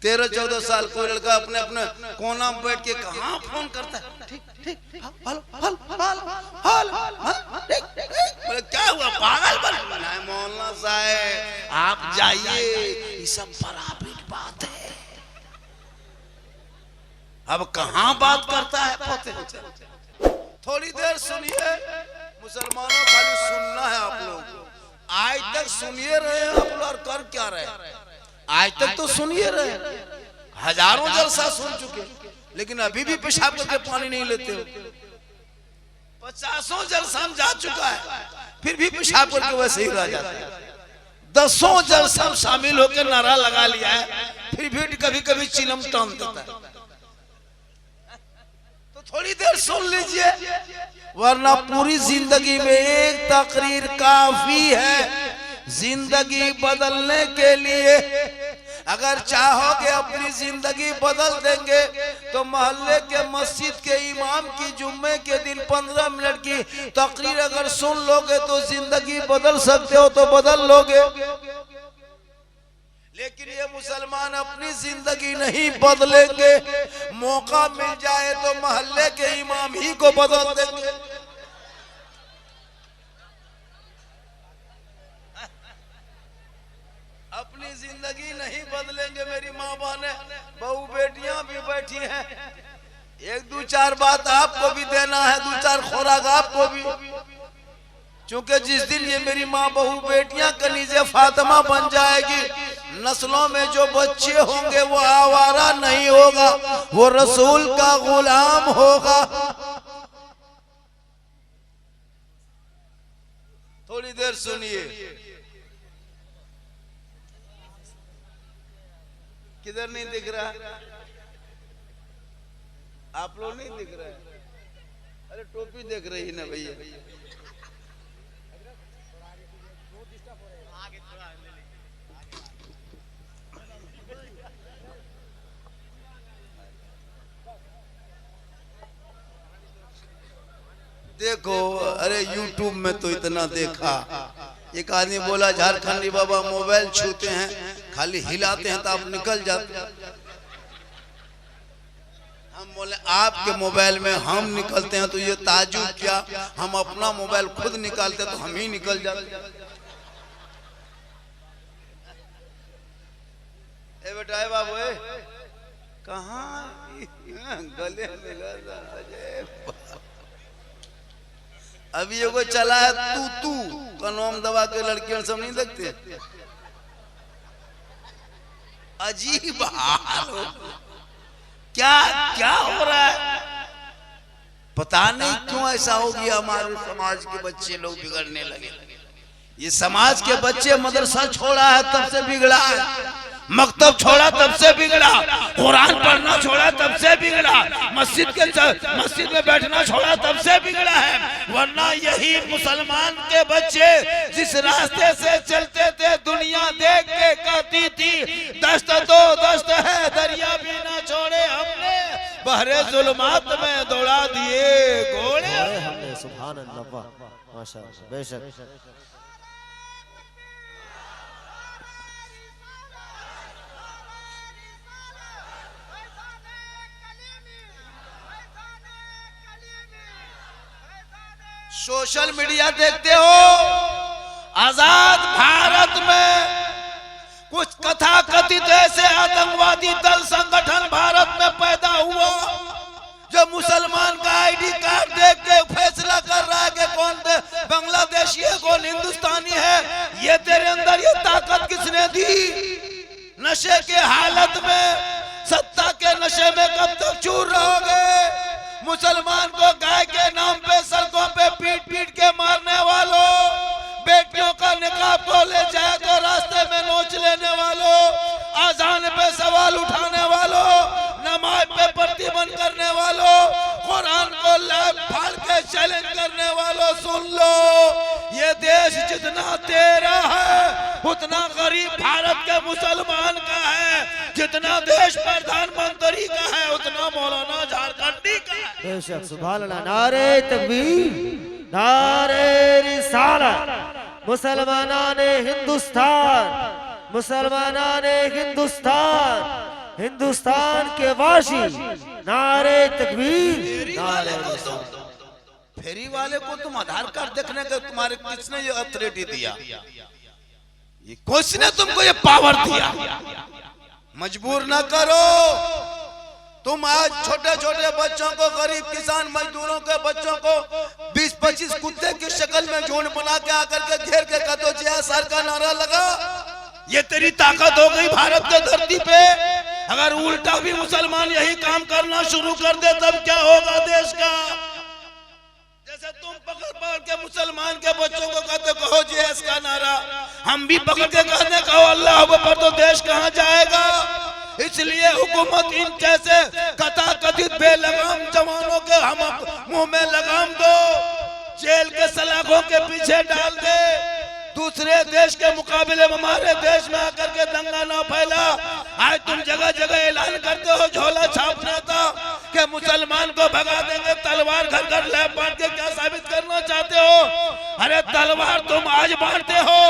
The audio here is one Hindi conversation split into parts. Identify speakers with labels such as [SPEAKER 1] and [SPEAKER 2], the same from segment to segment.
[SPEAKER 1] 13-14 साल कोई लड़का अपने अपने कोना में बैठ के कहाँ फोन करता है, ठीक ठीक हेलो हेलो हेलो हेलो, बोले क्या हुआ पागल बन नहीं मौलाना साहब आप जाइए, ये सब बराबर बात है। अब कहाँ बात करता है पता है। थोड़ी देर सुनिए मुसलमानों, खाली सुनना है आप लोग। आज तक सुनिए रहे आप लोग और कर क्या रहे, आज तक तो सुनिए रहे, हजारों जलसा सुन चुके, लेकिन अभी भी पेशाब करके पानी नहीं लेते हो। 50 जलसा जा चुका है, फिर भी पेशाब करके वैसे ही रह जाता है। 10 जलसा शामिल होकर नारा लगा लिया है, फिर भी कभी कभी चिलम टान देता है। तो थोड़ी देर सुन लीजिए, वरना पूरी जिंदगी में एक तकरीर काफी है जिंदगी बदलने के लिए। अगर चाहोगे अपनी जिंदगी बदल देंगे तो मोहल्ले के मस्जिद के इमाम की जुम्मे के दिन 15 मिनट की तकरीर अगर सुन लोगे तो जिंदगी बदल सकते हो, तो बदल लोगे। लेकिन ये मुसलमान अपनी जिंदगी नहीं बदलेंगे, मौका मिल जाए तो मोहल्ले के इमाम ही को बदल देंगे। अपनी जिंदगी नहीं बदलेंगे। मेरी माँ बहने बहू बेटियां भी बैठी हैं, 1-2-4 बात आपको भी देना है, 2-4 खुराक आपको भी। क्योंकि जिस दिन ये मेरी माँ बहू बेटियां कनीज़े फातिमा बन जाएगी, नस्लों में जो बच्चे होंगे वो आवारा नहीं होगा, वो रसूल का गुलाम होगा। थोड़ी देर सुनिए, किधर नहीं दिख रहा, आप लोग नहीं दिख रहे, अरे टोपी देख रही है ना भैया। देखो, अरे YouTube में तो इतना देखा, एक आदमी बोला झारखंडी बाबा मोबाइल छूते हैं, खाली हिलाते हैं तो आप निकल जाते। हम बोले आपके मोबाइल में हम निकलते हैं तो ये ताजुब क्या, हम अपना मोबाइल खुद निकालते तो हम ही निकल जाते। ए बेटा ए बाबू कहाँ गले में लगा। अभी एगो चला है तू कनोम दबा के लड़कियां सब नहीं देखते, अजीब हाल हो, क्या क्या हो रहा है पता नहीं क्यों ऐसा हो गया। हमारे समाज के बच्चे लोग बिगड़ने लगे। ये समाज के बच्चे मदरसा छोड़ा है तब से बिगड़ा है, मकतब छोड़ा तब से बिगड़ा, कुरान पढ़ना छोड़ा तब से बिगड़ा, मस्जिद में बैठना छोड़ा तब से बिगड़ा है। वरना यही मुसलमान के बच्चे जिस रास्ते से चलते थे दुनिया देख के कहती थी दस्त तो दस्त है दरिया भी ना छोड़े, हमने बहरे जुल्मात में दौड़ा दिए घोड़े हमने। सुभान अल्लाह, माशाअल्लाह, बेशक। सोशल मीडिया देखते हो, आजाद भारत में कुछ कथा कथित ऐसे आतंकवादी दल संगठन भारत में पैदा हुआ जो मुसलमान का आईडी कार्ड देख के फैसला कर रहा है कि कौन बांग्लादेशी है कौन हिंदुस्तानी है। ये तेरे अंदर ये ताकत किसने दी? नशे के हालत में, सत्ता के नशे में कब तक चूर रहोगे? मुसलमान को गाय के नाम पे सड़कों पे पीट पीट के मारने वालों, बेटियों का निकाब को ले जाए तो रास्ते में नोच लेने वालों, आजान पे सवाल उठाने वालों, नमाज पे प्रतिबंध करने वालों, कुरान को फाड़ के चैलेंज करने वालों, सुन लो, ये देश जितना तेरा है उतना गरीब भारत के मुसलमान का है, जितना देश प्रधानमंत्री का है उतना मौलाना झारखंडी का है।
[SPEAKER 2] बेशक, सुभान अल्लाह। नारे तकबीर, नारे रिसालत। मुसलमानाने हिंदुस्तान, मुसलमानाने हिंदुस्तान, हिंदुस्तान के वासी, नारे तकबीर,
[SPEAKER 1] फेरी
[SPEAKER 2] नारे
[SPEAKER 1] वाले को फेरी वाले को तुम आधार कार्ड देखने का तुम्हारे किसने ये अथॉरिटी दिया? ये किसने तुमको ये पावर दिया? मजबूर ना करो। तुम आज छोटे छोटे बच्चों को, गरीब किसान मजदूरों के बच्चों को 20-25 कुत्ते की शक्ल में झुंड बना के आकर के घेर के कदो जय सर का नारा लगा। ये तेरी ताकत हो गई भारत के धरती पे। अगर उल्टा भी मुसलमान यही काम करना शुरू कर दे तब क्या होगा देश का? जैसे तुम पकड़ पकड़ के मुसलमान के बच्चों को कहते कहो जेएस का नारा, हम भी पकड़ के कहते कहो अल्लाह अकबर, तो देश कहां जाएगा? इसलिए हुकूमत इन जैसे कथित बेलगाम जवानों के हम मुंह में लगाम दो, जेल के सलाखों के पीछे डाल दे। दूसरे देश के मुकाबले में हमारे देश में आकर के दंगा ना फैला। आज तुम जगह जगह ऐलान करते हो झोला छापने का कि मुसलमान को भगा देंगे, तलवार घर घर ले बांट के क्या साबित करना चाहते हो? अरे तलवार तुम आज बांटते हो,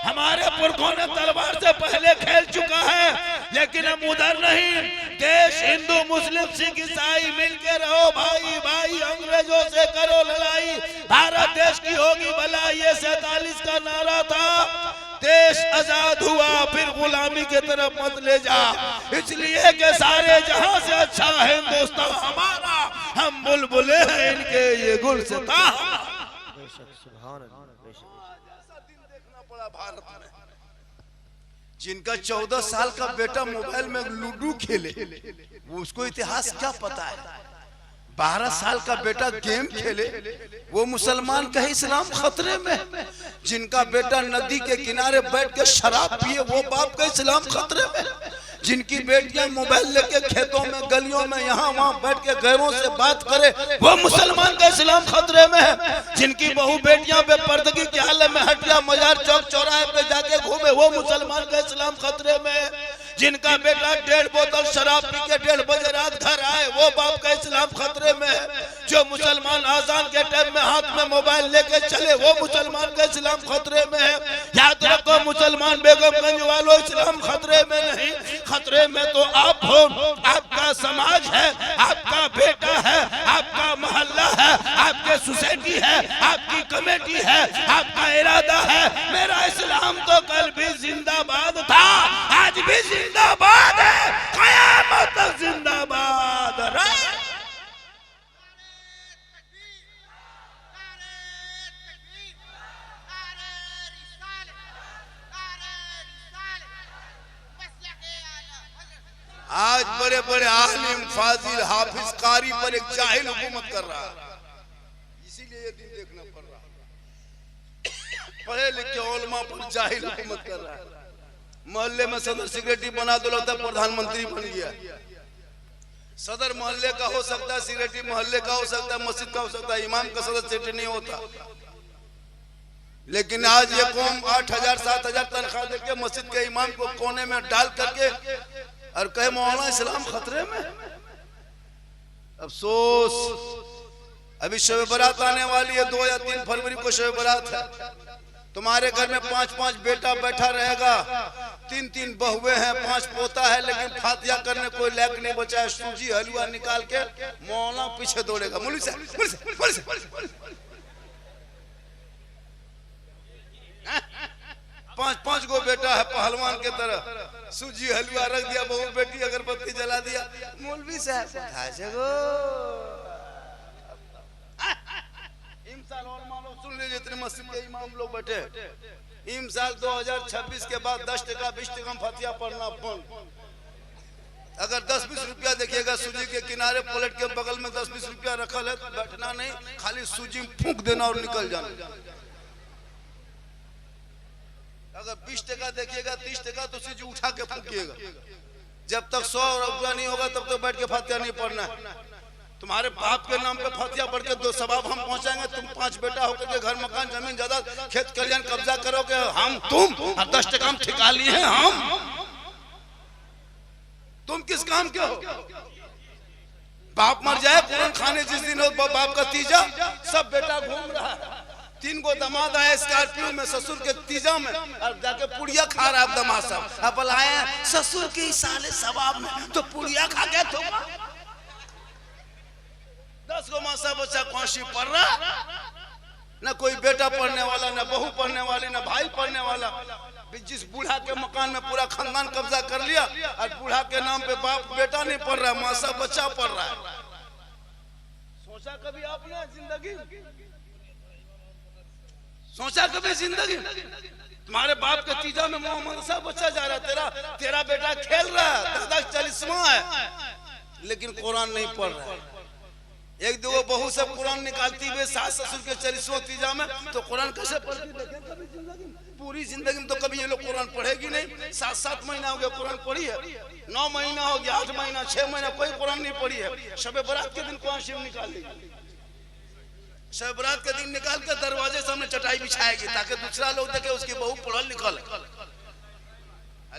[SPEAKER 1] हमारे पुरखों ने तलवार से पहले खेल चुका है, लेकिन हम उधर नहीं। देश हिंदू मुस्लिम सिख ईसाई मिलके रहो भाई भाई, अंग्रेजों से करो लड़ाई, भारत देश की होगी भलाई, ये 47 का नारा था। देश आजाद हुआ फिर गुलामी की तरफ मत ले जा, इसलिए कि सारे जहां से अच्छा हिंदुस्तान हमारा, हम बुलबुले हैं इनके ये गुलसिता। भारत में जिनका 14 साल का बेटा मोबाइल में लूडो खेले, वो उसको इतिहास क्या पता है? 12 साल का बेटा गेम खेले, वो मुसलमान कहे इस्लाम खतरे में। जिनका बेटा नदी के किनारे बैठ के शराब पिए, वो बाप का इस्लाम खतरे में। जिनकी बेटियां मोबाइल लेके खेतों में गलियों में यहाँ वहाँ बैठ के गैरों से बात करे, वो मुसलमान का इस्लाम खतरे में है। जिनकी बहू बेटियां बेपर्दगी के हाल में हटिया मजार चौक चौराहे पे जाके घूमे, वो मुसलमान का इस्लाम खतरे में है। जिनका बेटा 1.5 बोतल शराब पी के 1.5 बजे रात घर आए, वो बाप का इस्लाम खतरे में है। जो मुसलमान आजान के टाइम में हाथ में मोबाइल लेके चले, वो मुसलमान का इस्लाम खतरे में है। याद रखो मुसलमान बेगमगंज वालों, इस्लाम खतरे में नहीं, खतरे में तो आप हो, आपका समाज है, आपका बेटा है, आपका मोहल्ला है, आपके सोसाइटी है, आपकी कमेटी है, आपका इरादा है। मेरा इस्लाम तो कल भी जिंदाबाद था, आज भी जिंदाबाद है, कयामत तक जिंदाबाद रहे। आज बड़े बड़े आलिम फाजिल हाफिज कारी पर एक जाहिल हुकूमत कर रहा है, इसीलिए ये दिन देखना पड़ रहा है। पढ़े लिखे उलमा पर जाहिल हुकूमत कर रहा है। मोहल्ले में सदर सेक्रेटरी बना दो, लगता प्रधानमंत्री बन गया। सदर मोहल्ले का हो सकता है, सेक्रेटरी मोहल्ले का हो सकता है, मस्जिद का हो सकता है, इमाम का सदर सेक्रेटरी नहीं होता। लेकिन आज ये कौम 8,000-7,000 तनख्वाह देके मस्जिद के इमाम को कोने में डाल करके और कहे मौलाना इस्लाम खतरे में। अफसोस, अभी शब बारात आने वाली है, 2 या 3 फरवरी को शब बारात है। तुम्हारे घर में 5-5 बेटा बैठा रहेगा, 3-3 बहुएं हैं, 5 पोता है, लेकिन फातिया करने कोई लायक नहीं बचा है। सूजी हलवा निकाल के मौलाना पीछे दौड़ेगा, मौलवी साहब 5-5 गो बेटा है पहलवान के तरह, सूजी हलवा रख दिया, बहू बेटी अगरबत्ती जला दिया, मौलवी साहब इमसाल और मानो सुन लीजिए, इतने मस्जिद के इमाम लोग बैठे। इमसाल 2026 के बाद 10%, 20% फतिया पढ़ना बंद। अगर 10-20 रुपया देखिएगा सूजी के किनारे प्लेट के बगल में 10-20 रुपया रखल है, बैठना नहीं, खाली सूजी फूंक देना और निकल जाना। अगर 20% देखिएगा, 30% तो सूजी उठा के फूंकिएगा। जब तक 100 रुपया नहीं होगा तब तक बैठ के फातिया नहीं पढ़ना है। तुम्हारे बाप के नाम पे फातिया पढ़ के 2 सवाब हम पहुंचाएंगे। तुम 5 बेटा होकर के घर मकान जमीन जायदाद खेत कल्याण कब्जा करोगे, हम तुम और 10% हम ठिका लिए हैं। हम तुम किस काम के हो? बाप मर जाए कुरान खाने जिस दिन हो, बाप का तीजा, सब बेटा घूम रहा है।
[SPEAKER 3] 3 गो दामाद आए स्कॉर्पियो में ससुर के तीजा में, और जाके पुड़िया खा रहा है दामाद साहब। अब बुलाए ससुर के साले सवाब में, तो पुड़िया खा गया तो 10 गो मासा बच्चा कौशी पढ़ रहा, ना कोई बेटा पढ़ने वाला, ना बहू पढ़ने वाली, ना भाई पढ़ने वाला। जिस बूढ़ा के मकान में पूरा खानदान कब्जा कर लिया, और बूढ़ा के नाम पे बाप बेटा नहीं पढ़ रहा, मासा बच्चा पढ़ रहा है। सोचा कभी आपने जिंदगी, सोचा कभी जिंदगी तुम्हारे बाप के तीजा में मोहम्मद सा बच्चा जा रहा है, तेरा बेटा खेल रहा है, दादा 40वां है, लेकिन कुरान नहीं पढ़ रहा है। एक दो बहू से कुरान निकालती हुए सास ससुर के 40वां तीजा में, तो कुरान कैसे पढ़ती देखें कभी जिंदगी में? पूरी जिंदगी में तो कभी ये लोग कुरान पढ़ेगी नहीं। 7 महीना हो गया कुरान पढ़ी है, 9 महीना हो गया, 8 महीना, 6 महीना कोई कुरान नहीं पढ़ी है। शब बारात के दिन कुरान शरीफ निकाल लेगी, शब बारात के दिन निकाल कर दरवाजे सामने चटाई बिछाएगी, ताकि दूसरा लोग देखे उसकी बहू पढ़ल लिखल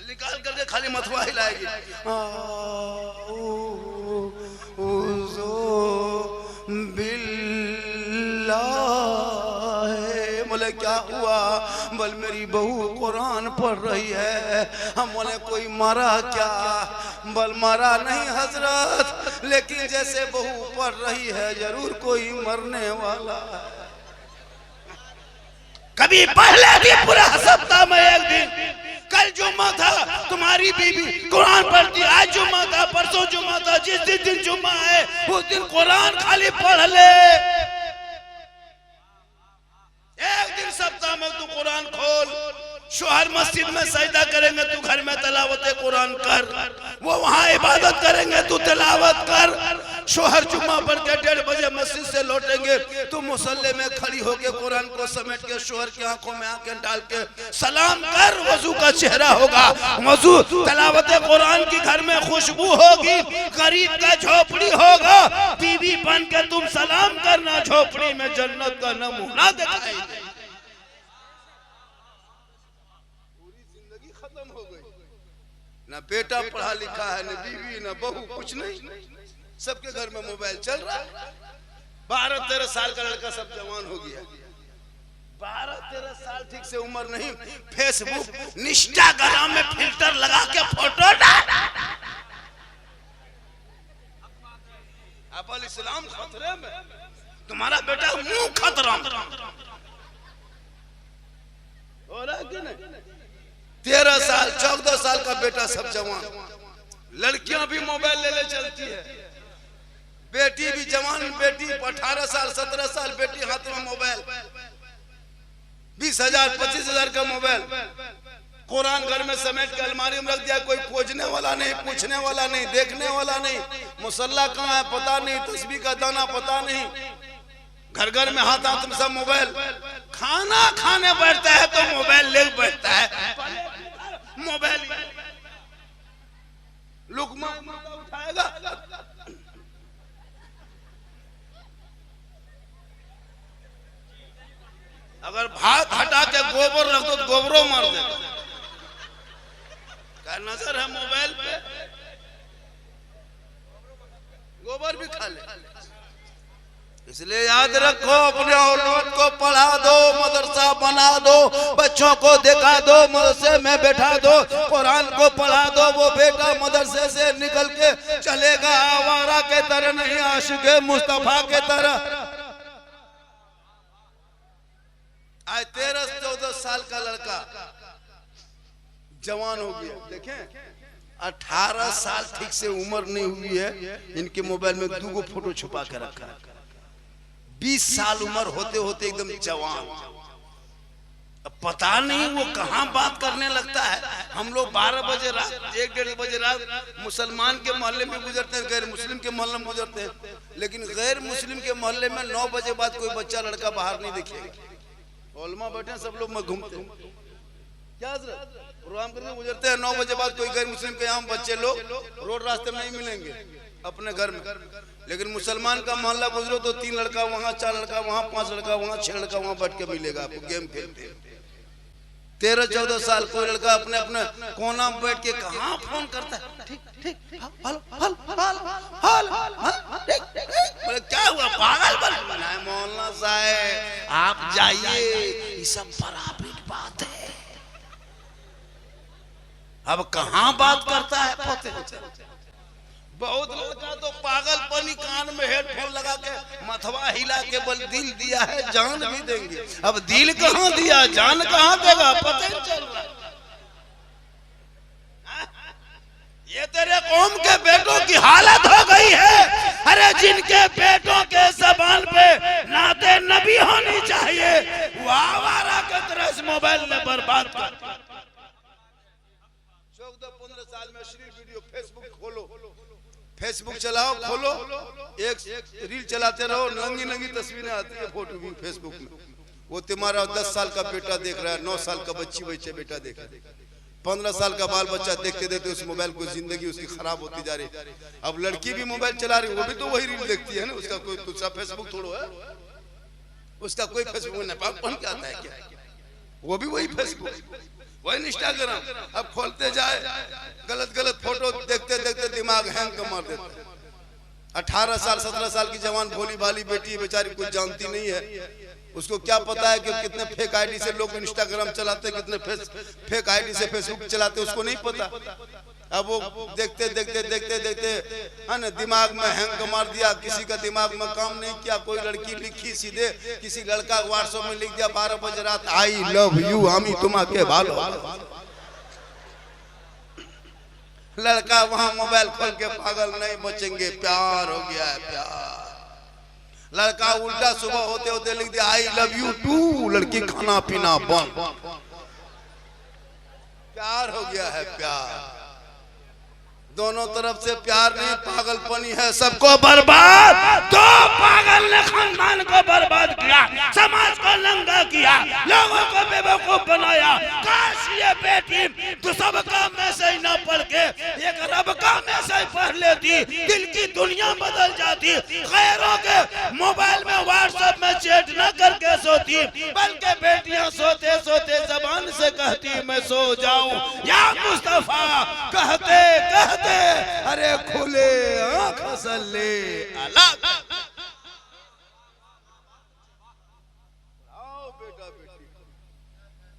[SPEAKER 3] निकाल करके खाली मथुआ हिलाएगी। बोले क्या हुआ? बोल मेरी बहू कुरान पढ़ रही है। हम बोले कोई मारा क्या? बोल मारा नहीं हजरत, लेकिन जैसे बहू पढ़ रही है जरूर कोई मरने वाला है।
[SPEAKER 1] कभी पहले भी पूरा सप्ताह में एक दिन, कल जुम्मा था तुम्हारी बीबी कुरान पढ़ती, आज जुम्मा था, परसों जुम्मा था, जिस दिन जुम्मा है उस दिन कुरान खाली पढ़ ले। एक दिन सप्ताह में तू कुरान खोल। शोहर मस्जिद में सजदा करेंगे, तू घर में तिलावत कुरान कर। वो वहां इबादत करेंगे, तू तिलावत कर। शोहर जुम्मा पढ़ के 1:30 बजे मस्जिद से लौटेंगे, तू मुसल्ले में खड़ी होके कुरान को समेट के शोहर की आंखों में आंखें डाल के सलाम कर। वजू का चेहरा होगा, वजू तिलावत कुरान की घर में खुशबू होगी, गरीब का झोपड़ी होगा, बीवी बन के तुम सलाम करना, झोपड़ी में जन्नत का नमूना दिखाई दे।
[SPEAKER 3] ना बेटा पढ़ा लिखा है, न बीवी, न बहू, कुछ नहीं। सबके घर में मोबाइल चल रहा है। 12-13 साल का लड़का सब जवान हो गया। 12-13 साल ठीक से उम्र नहीं, फेसबुक इंस्टाग्राम में फिल्टर लगा के फोटो डाल। अब इस्लाम खतरे में, तुम्हारा बेटा मुंह खतरा हो रहा है कि नहीं? 13 साल 14 साल का बेटा सब जवान। लड़कियां भी मोबाइल ले चलती है, बेटी भी जवान, बेटी 18 साल 17 साल बेटी हाथ में मोबाइल, 20,000 25,000 का मोबाइल। कुरान घर में समेट के अलमारी में रख दिया, कोई खोजने वाला नहीं, पूछने वाला नहीं, देखने वाला नहीं। मुसल्ला कहाँ है पता नहीं, तस्बीह का दाना पता नहीं। घर घर में हाथ हाथ में सब मोबाइल। खाना खाने बैठता है तो मोबाइल ले बैठता है, मोबाइल लुकमा उठाएगा। अगर भात हटा के गोबर रख दो तो गोबरों मार देगा। क्या नजर है मोबाइल पे? गोबर भी खा ले। इसलिए याद रखो, अपने औलाद को पढ़ा दो, मदरसा बना दो, बच्चों को दिखा दो, मदरसे में बैठा दो, कुरान को पढ़ा दो। वो बेटा मदरसे से निकल के चलेगा आवारा के तरह नहीं, आशिक मुस्तफा के तरह। आज 13-14 साल का लड़का जवान हो गया। देखें 18 साल ठीक से उम्र नहीं हुई है, इनके मोबाइल में 2 फोटो छुपा के रखा है। 20 साल उम्र होते होते एकदम जवान। अब पता नहीं वो कहां बात करने लगता है। हम लोग 12 बजे रात, 1-1:30 बजे रात मुसलमान के मोहल्ले में गुजरते हैं, गैर मुस्लिम के मोहल्ले में गुजरते हैं। लेकिन गैर मुस्लिम के मोहल्ले में 9 बजे बाद कोई बच्चा लड़का बाहर नहीं दिखेगा। ओलमा बैठे सब लोग में घूमते हैं, क्या प्रोग्राम करके गुजरते हैं। 9 बजे बाद कोई गैर मुस्लिम के यहाँ बच्चे लोग रोड रास्ते में नहीं मिलेंगे, अपने घर में। लेकिन मुसलमान का मोहल्ला गुजरो तो 3 लड़का वहाँ, 4 लड़का वहाँ, 5 लड़का वहाँ, 6 लड़का वहाँ बैठ के मिलेगा आपको, गेम खेलते। 13-14 साल कोई लड़का अपने अपने कोना में बैठ के कहाँ फोन करता है, ठीक ठीक, हल हल हल हल हल, ठीक ठीक। बोले क्या हुआ, पागल बन? मोहल्ला साहब आप जाइए, ये सब बराबर बात है। अब कहां बात करता है पता नहीं। बहुत लड़का तो पागलपनी कान में हेडफोन लगा के मथवा हिला के बल दिल दिया है, जान भी देंगे। अब दिल कहां दिया, जान कहां देगा, पता नहीं चल रहा। ये तेरे कौम के बेटों की हालत हो गई है। अरे जिनके बेटों के ज़बान पे नाते नबी होनी चाहिए, वो आवारा के तरह से मोबाइल में बर्बाद कर। 14-15 साल में अश्लील वीडियो फेसबुक खोलो, फेसबुक चलाओ, खोलो, एक रील चलाते रहो, नंगी नंगी तस्वीरें आती है फोटो भी फेसबुक में। वो तुम्हारा 10 साल का बेटा देख रहा है, 9 साल का बच्चे बेटा देख रहा है, 15 साल का बाल बच्चा देखते देखते उस मोबाइल को जिंदगी उसकी खराब होती जा रही। अब लड़की भी मोबाइल चला रही, वो भी तो वही रील देखती है ना, उसका कोई दूसरा फेसबुक थोड़ा है, उसका कोई फेसबुक नेपाल पढ़ के आता है क्या, वो भी वही फेसबुक, वही इंस्टाग्राम। अब खोलते जाए गलत फोटो देखते देखते दिमाग हैंग कर मार देता है। 18 साल 17 साल की जवान भोली भाली बेटी बेचारी कुछ जानती नहीं है, उसको क्या पता है कि कितने फेक आईडी से लोग इंस्टाग्राम चलाते, कितने फेक आईडी से फेसबुक चलाते, उसको नहीं पता। अब वो देखते देखते देखते देखते है ना, दिमाग में हैंग मार दिया, किसी का दिमाग में काम नहीं किया। कोई लड़की लिखी सीधे, किसी लड़का व्हाट्सएप में लिख दिया 12 बजे रात, आई लव यू हामी तुम्हाके भालो। लड़का वहां मोबाइल खोल के पागल नहीं बचेंगे, प्यार हो गया है प्यार। लड़का उल्टा सुबह होते होते लिख दिया आई लव यू टू, लड़की खाना पीना बंद, प्यार हो गया है प्यार। दोनों तरफ से प्यार नहीं, पागलपनी है, सबको बर्बाद। दो पागल ने खानदान को बर्बाद किया, समाज को नंगा किया, लोगों को बेवकूफ बनाया। काश ये बेटी तो सब काम में से ही न पढ़ के एक रब का मैसेज पढ़ लेती, दिल की दुनिया बदल जाती। गैरों के मोबाइल में व्हाट्सएप में चैट न करके सोती, बल्कि बेटियां सोते सोते जबान से कहती मैं सो जाऊं या मुस्तफा, कहते कहते अरे खुले आंख सल्ले अला। आओ बेटा बेटी,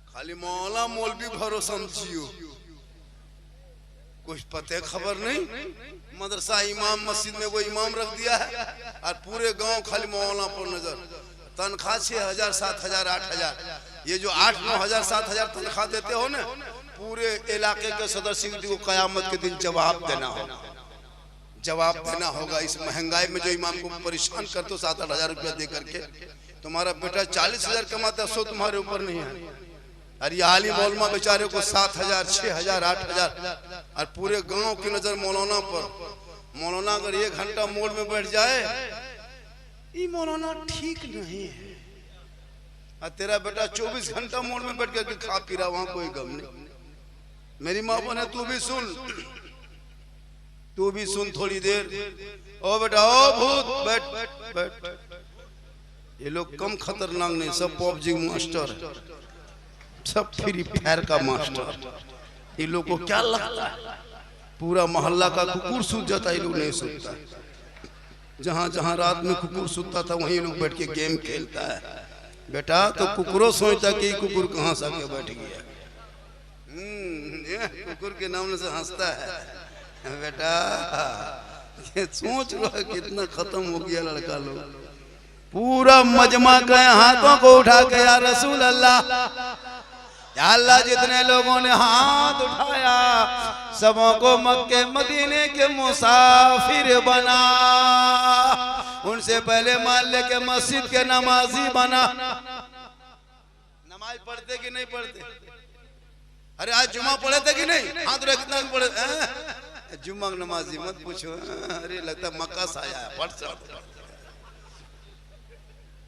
[SPEAKER 3] खाली मौला मौलवी भरोसा समझियो, कुछ पते खबर नहीं। मदरसा इमाम मस्जिद में वो इमाम रख दिया है और पूरे गांव खाली मौला पर नजर। तनख्वाह 6,000 7,000 8,000, ये जो 8-9 हजार 7,000 तनख्वाह देते हो ना, पूरे इलाके के सदस्य को कयामत के दिन जवाब देना होगा, जवाब देना होगा। इस महंगाई में जो इमाम को परेशान करते हो 7-8 हजार रुपया दे करके, तुम्हारा बेटा 40,000 कमाता, सो तुम्हारे ऊपर नहीं है। अरे आली मौलमा बेचारे को 7,000 6,000 8,000, और पूरे गांव की नजर मौलाना पर। मौलाना अगर 1 घंटा मोड़ में बैठ जाए, ये मौलाना ठीक नहीं है, और तेरा बेटा 24 घंटा मोड़ में बैठ कर खा पी रहा, वहां कोई गम नहीं। मेरी माँ बने तू भी सुन थोड़ी देर। ओ बेटा ओ भूत बैठ बैठ बैठ। ये लोग कम खतरनाक नहीं, सब पबजी मास्टर है, सब फ्री फायर का मास्टर। ये लोग को क्या लगता है पूरा मोहल्ला का कुकुर सूत जाता, ये लोग नहीं सूतता। जहां जहां रात में कुकुर सूतता था वहीं लोग बैठ के गेम खेलता है। बेटा तो कुकुरों सोचता कि कुकुर कहां से आके बैठ गया, कुकुर के नाम से हंसता है। बेटा ये सोच लो कितना खत्म हो गया लड़का लोग। पूरा मजमा के हाथों को उठा के या रसूल अल्लाह, या अल्लाह, जितने लोगों ने हाथ उठाया सबों को मक्के मदीने के मुसाफिर बना। उनसे पहले मान ले के मस्जिद के नमाजी बना। नमाज पढ़ते कि नहीं पढ़ते? अरे आज जुमा पढ़े थे कि नहीं? हाथ रख कितना पढ़े? जुमा नमाजी मत पूछो, अरे लगता मक्का से आया है, पढ़।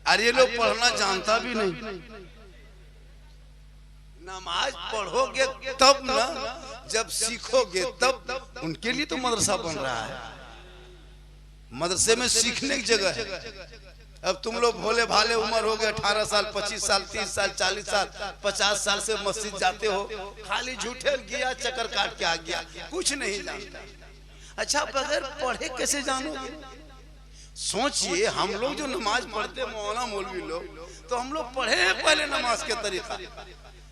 [SPEAKER 3] अरे ये लोग पढ़ना जानता भी नहीं। नमाज पढ़ोगे तब ना, जब सीखोगे तब। उनके लिए तो मदरसा बन रहा है, मदरसे में सीखने की जगह है। अब तुम लोग भोले भाले उम्र हो गए, 18 साल 25 साल 30 साल 40 साल 50 साल से मस्जिद जाते हो, खाली झूठे गया चक्कर काट के आ गया, कुछ नहीं जानता। अच्छा बगैर पढ़े कैसे जानोगे? सोचिए हम लोग जो नमाज पढ़ते मौलाना मौलवी लोग, तो हम लोग पढ़े हैं पहले नमाज के तरीका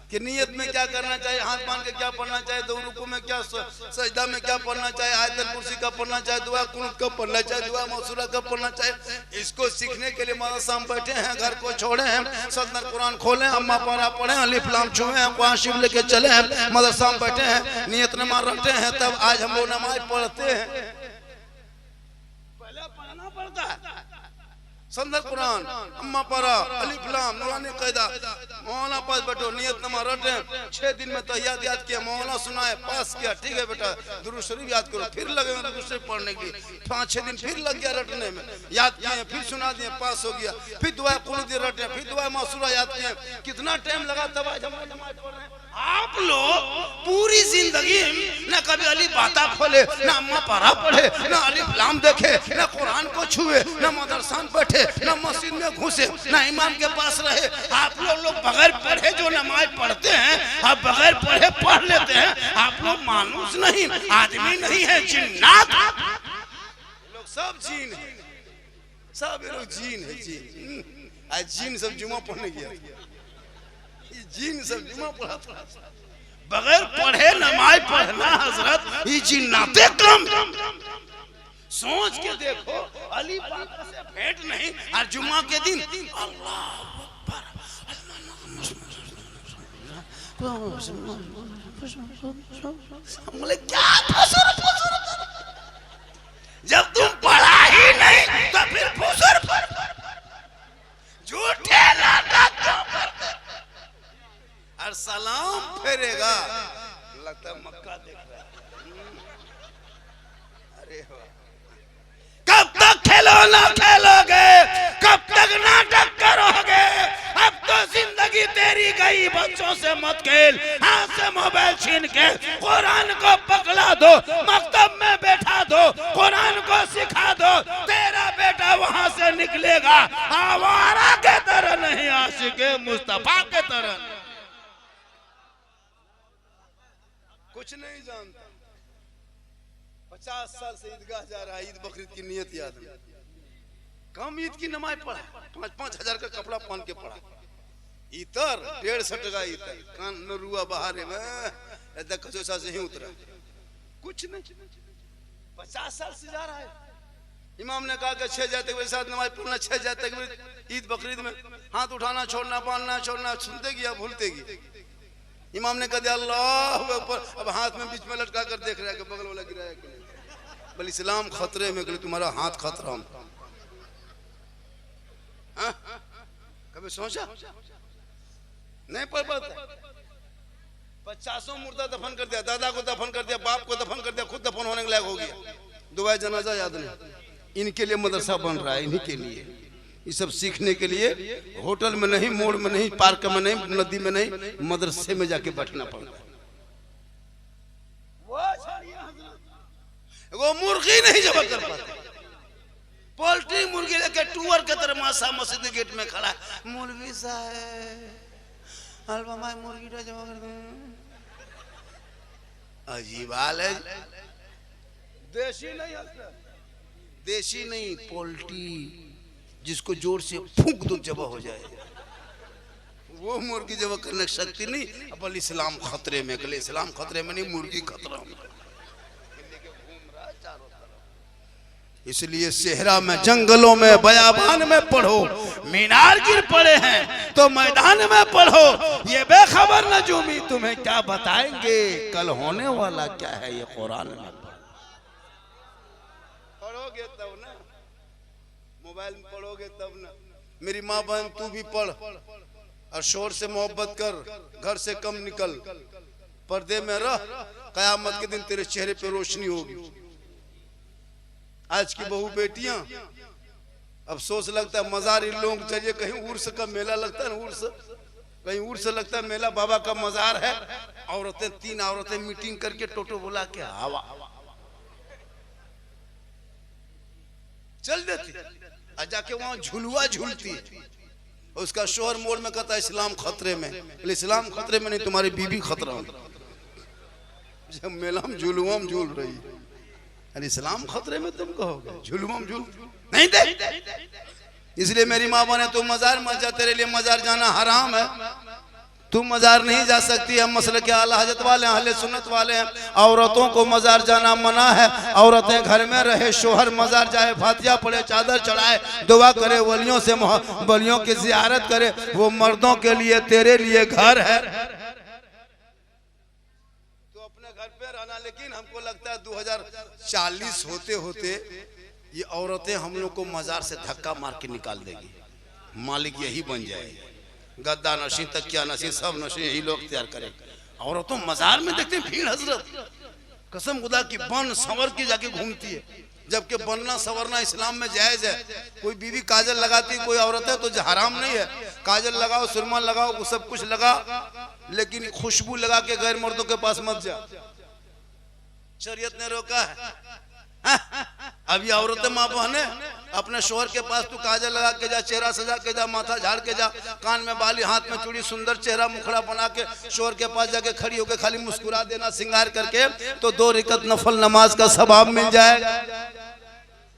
[SPEAKER 3] कि नियत में क्या करना चाहिए, हाथ बांध के क्या पढ़ना चाहिए, दो रुकू में क्या, सजदा में क्या पढ़ना चाहिए, आयतल कुर्सी का पढ़ना चाहिए, दुआ कुनूत कब पढ़ना चाहिए, दुआ मौसूला कब पढ़ना चाहिए। इसको सीखने के लिए मदरसा में बैठे हैं, घर को छोड़े हैं, सदर कुरान खोले, अम्मा पारा पढ़े, अलिफ लाम छुए हैं, कुरान शिव लेके चले हैं, मदरसा में बैठे हैं, नियत नमाज रखते हैं, तब आज हम लोग नमाज पढ़ते हैं। पहले पढ़ना पड़ता है संदर कुरान, अम्मा पारा, अलिफ लाम, नूरानी कायदा, मौलाना पास बैठो, नियत नमाज रटे, 6 दिन में तहियात याद किया, मौलाना सुनाए, पास किया, ठीक है बेटा, दुरूद शरीफ याद करो, फिर लगे दुरूद शरीफ पढ़ने के लिए, 5-6 दिन फिर लग गया रटने में, याद किए, फिर सुना दिए, पास हो गया, फिर दुआ कुनूत रटे, फिर दुआ मौसूला याद किए, कितना टाइम लगा तब आज हम नमाज पढ़ रहे हैं। आप लोग पूरी जिंदगी न कभी अली बाता खोले, न अम्मा पारा पढ़े, न अलिफ लाम देखे, न कुरान को छुए, न मदरसा में बैठे, न मस्जिद में घुसे, न इमाम के पास रहे। आप लोग बगैर पढ़े जो नमाज पढ़ते हैं, आप बगैर पढ़े पढ़ लेते हैं। आप लोग मानुस नहीं, आदमी नहीं है, जिन्नात लोग, सब जीन है, सब ये लोग जीन है, जीन। आज जीन सब जुमा पढ़ने गया, जीन सब जुमा पढ़ा था, बगैर पढ़े नमाज पढ़ना हजरत, ये जिन्नाते कम। सोच के देखो, अली पाक से भेंट नहीं और जुम्मा के दिन अल्लाह अकबर, क्या फुसुर फुसुर, जब तुम पढ़ा ही नहीं तो फिर फुसुर झूठे नाटक क्यों करते। और सलाम फेरेगा, लगता है मक्का देख रहा है। अरे कब तक खिलौना खेलोगे, कब तक नाटक करोगे। अब तो जिंदगी तेरी गई, बच्चों से मत खेल, हाथ से मोबाइल छीन के कुरान को पकड़ा दो, मकतब में बैठा दो, कुरान को सिखा दो, तेरा बेटा वहां से निकलेगा आवारा के तरह नहीं, आशिके मुस्तफा के तरह। कुछ नहीं जानता, 50 साल से ईदगाह जा रहा है, ईद बकरीद की नियत याद है, कम ईद की नमाज पढ़ा, 5-5 हजार का कपड़ा पहन के पढ़ा, इतर 150 टका इतर, कान न रुआ बहारे में ऐसा कसोसा से ही उतरा, कुछ नहीं। 50 साल से जा रहा है। इमाम ने कहा कि 6 जाते हुए साथ नमाज पढ़ना, 6 जाते हुए ईद बकरीद में हाथ उठाना छोड़ना, बांधना छोड़ना, सुनते गया भूलते गया। इमाम ने कह दिया अल्लाह ऊपर, अब हाथ में बीच में लटका कर देख रहा है कि बगल वाला गिराया कि नहीं। बोले इस्लाम खतरे में, तुम्हारा हाथ खतरा में। कभी सोचा नहीं पढ़ पाता। 50 मुर्दा दफन कर दिया, दादा को दफन कर दिया, बाप को दफन कर दिया, खुद दफन होने के लायक हो गया, दुआ जनाजा याद नहीं। इनके लिए मदरसा बन रहा है, इन्हीं के लिए, ये सब सीखने के लिए होटल में नहीं, मोड़ में नहीं, पार्क में नहीं, नदी में नहीं, मदरसे में जाके बैठना पड़ता है। वो मुर्गी नहीं जमा कर पाते, पोल्ट्री मुर्गी लेके टूअर के तरह मासा मस्जिद गेट में खड़ा, मौलवी साहब अलवा मुर्गी जमा कर दे। अजीब हाल है। देशी नहीं, देशी नहीं, पोल्ट्री जिसको जोर से फूंक दो जबा हो जाए, वो मुर्गी जबा करने की शक्ति नहीं। अब इस्लाम खतरे में, कल इस्लाम खतरे में नहीं, मुर्गी खतरा में। इसलिए सेहरा में, जंगलों में, बयाबान में पढ़ो, मीनार गिर पड़े हैं तो मैदान में पढ़ो। ये बेखबर नजूमी तुम्हें क्या बताएंगे, कल होने वाला क्या है, ये कुरान में पढ़ोगे तब ना, मोबाइल में पढ़ोगे तब ना। मेरी माँ बहन तू भी पढ़ और शोर से मोहब्बत कर, घर से कम निकल, पर्दे में रह, कयामत के दिन तेरे चेहरे पे रोशनी होगी। आज की बहू बेटियां, अफसोस लगता है मजार इन लोगों को चाहिए, कहीं उर्स का मेला लगता है ना, उर्स कहीं उर्स लगता है मेला, बाबा का मजार है, औरतें 3 औरतें मीटिंग करके टोटो बुला के हवा चल देती, और जाके वहां झुलुआ झूलती है। उसका शोहर मोड़ में कहता है इस्लाम खतरे में। इस्लाम खतरे में नहीं, तुम्हारी बीबी खतरा में। जब मेला में झुलुआ में झूल रही है, अरे इस्लाम खतरे में तुम कहोगे, झुलुआ में झूल नहीं दे। इसलिए मेरी माँ बने तू मजार मत जा, तेरे लिए मजार जाना हराम है, तू मजार नहीं जा सकती। हम मसल के आला हजरत वाले हैं, अहले सुन्नत वाले हैं, औरतों को मजार जाना मना है। औरतें घर में रहे, शोहर मजार जाए, फातिहा पढ़े, चादर चढ़ाए, दुआ करे, वलियों से वलियों की जियारत करे, वो मर्दों के लिए तेरे लिए घर है। तो अपने घर पे रहना। लेकिन हमको लगता है 2040 होते होते ये औरतें हम लोग को मजार से धक्का मार के निकाल देगी। मालिक यही बन जाएगी, गद्दा नशी, तकिया नशी, सब नशी यही लोग तैयार करेंगे। औरतों मजार में देखते हैं भीड़ हजरत, कसम खुदा की बन संवर की जाके घूमती है, जबकि बनना संवरना इस्लाम में जायज है। कोई बीवी काजल लगाती कोई औरत है तो हराम नहीं है, काजल लगाओ, सुरमा लगाओ, वो सब कुछ लगा, लेकिन खुशबू लगा के गैर मर्दों के पास मत जा, शरीयत ने रोका है। अभी औरतें माँ बहने अपने शोहर के पास तू काजल लगा के जा, चेहरा सजा के जा, माथा झाड़ के जा, कान में बाली, हाथ में चूड़ी, सुंदर चेहरा मुखड़ा बना के शोहर के पास जाके खड़ी होके खाली मुस्कुरा देना सिंगार करके, तो 2 रकात नफल नमाज का सवाब मिल जाएगा।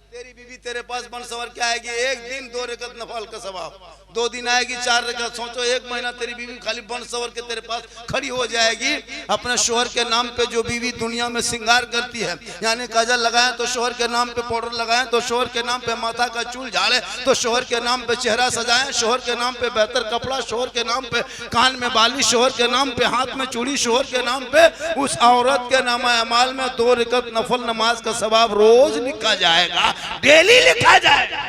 [SPEAKER 3] तेरी बीवी तेरे पास बन सवर के आएगी, एक दिन 2 रकात नफल का सवाब, 2 दिन आएगी 4 रकात, सोचो 1 महीना तेरी बीवी खाली बन सवर के तेरे पास खड़ी हो जाएगी। अपने शोहर के नाम पे जो बीवी दुनिया में सिंगार करती है, यानी काजल लगाए तो शोहर के नाम पे पाउडर लगाए, तो शोहर के नाम पे माथा का चूल झाड़े, तो शोहर के नाम पे चेहरा सजाए, शोहर के नाम पे बेहतर कपड़ा, शोहर के नाम पे कान में बाली, शोहर के नाम पे हाथ में चूड़ी, शोहर के नाम पे उस औरत के नामा अमाल में 2 रकात नफल नमाज का सवाब रोज लिखा जाएगा, डेली लिखा जाएगा।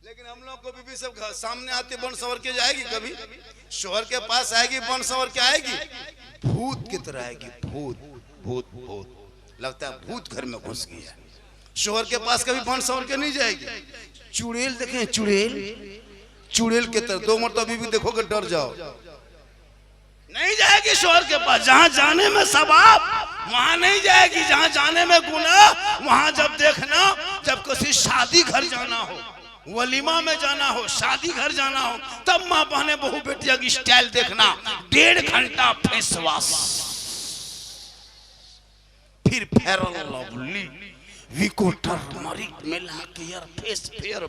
[SPEAKER 3] लेकिन हम लोग को बीवी सब सामने आती बन सवर के जाएगी, कभी शोहर के पास आएगी बन सवर के आएगी, भूत की तरह आएगी, भूत भूत भूत, लगता है भूत घर में घुस गया। शोहर के पास कभी बन सवर के नहीं जाएगी। चुड़ैल देखें, चुड़ैल, चुड़ैल के तरह 2 मरतबा बीवी देखोगे डर जाओ, नहीं जाएगी शोहर के पास। जहां जाने में सवाब वहां नहीं जाएगी, जहां जाने में गुनाह वहां जब देखना, जब किसी शादी घर जाना हो, वलीमा में जाना हो, शादी घर जाना हो, तब माँ बहने बहू बेटिया की स्टाइल देखना। 1.5 घंटा फेस वॉश, फिर फेयर लवली, विको टर्मरिक मिला के यार फेस फेयर,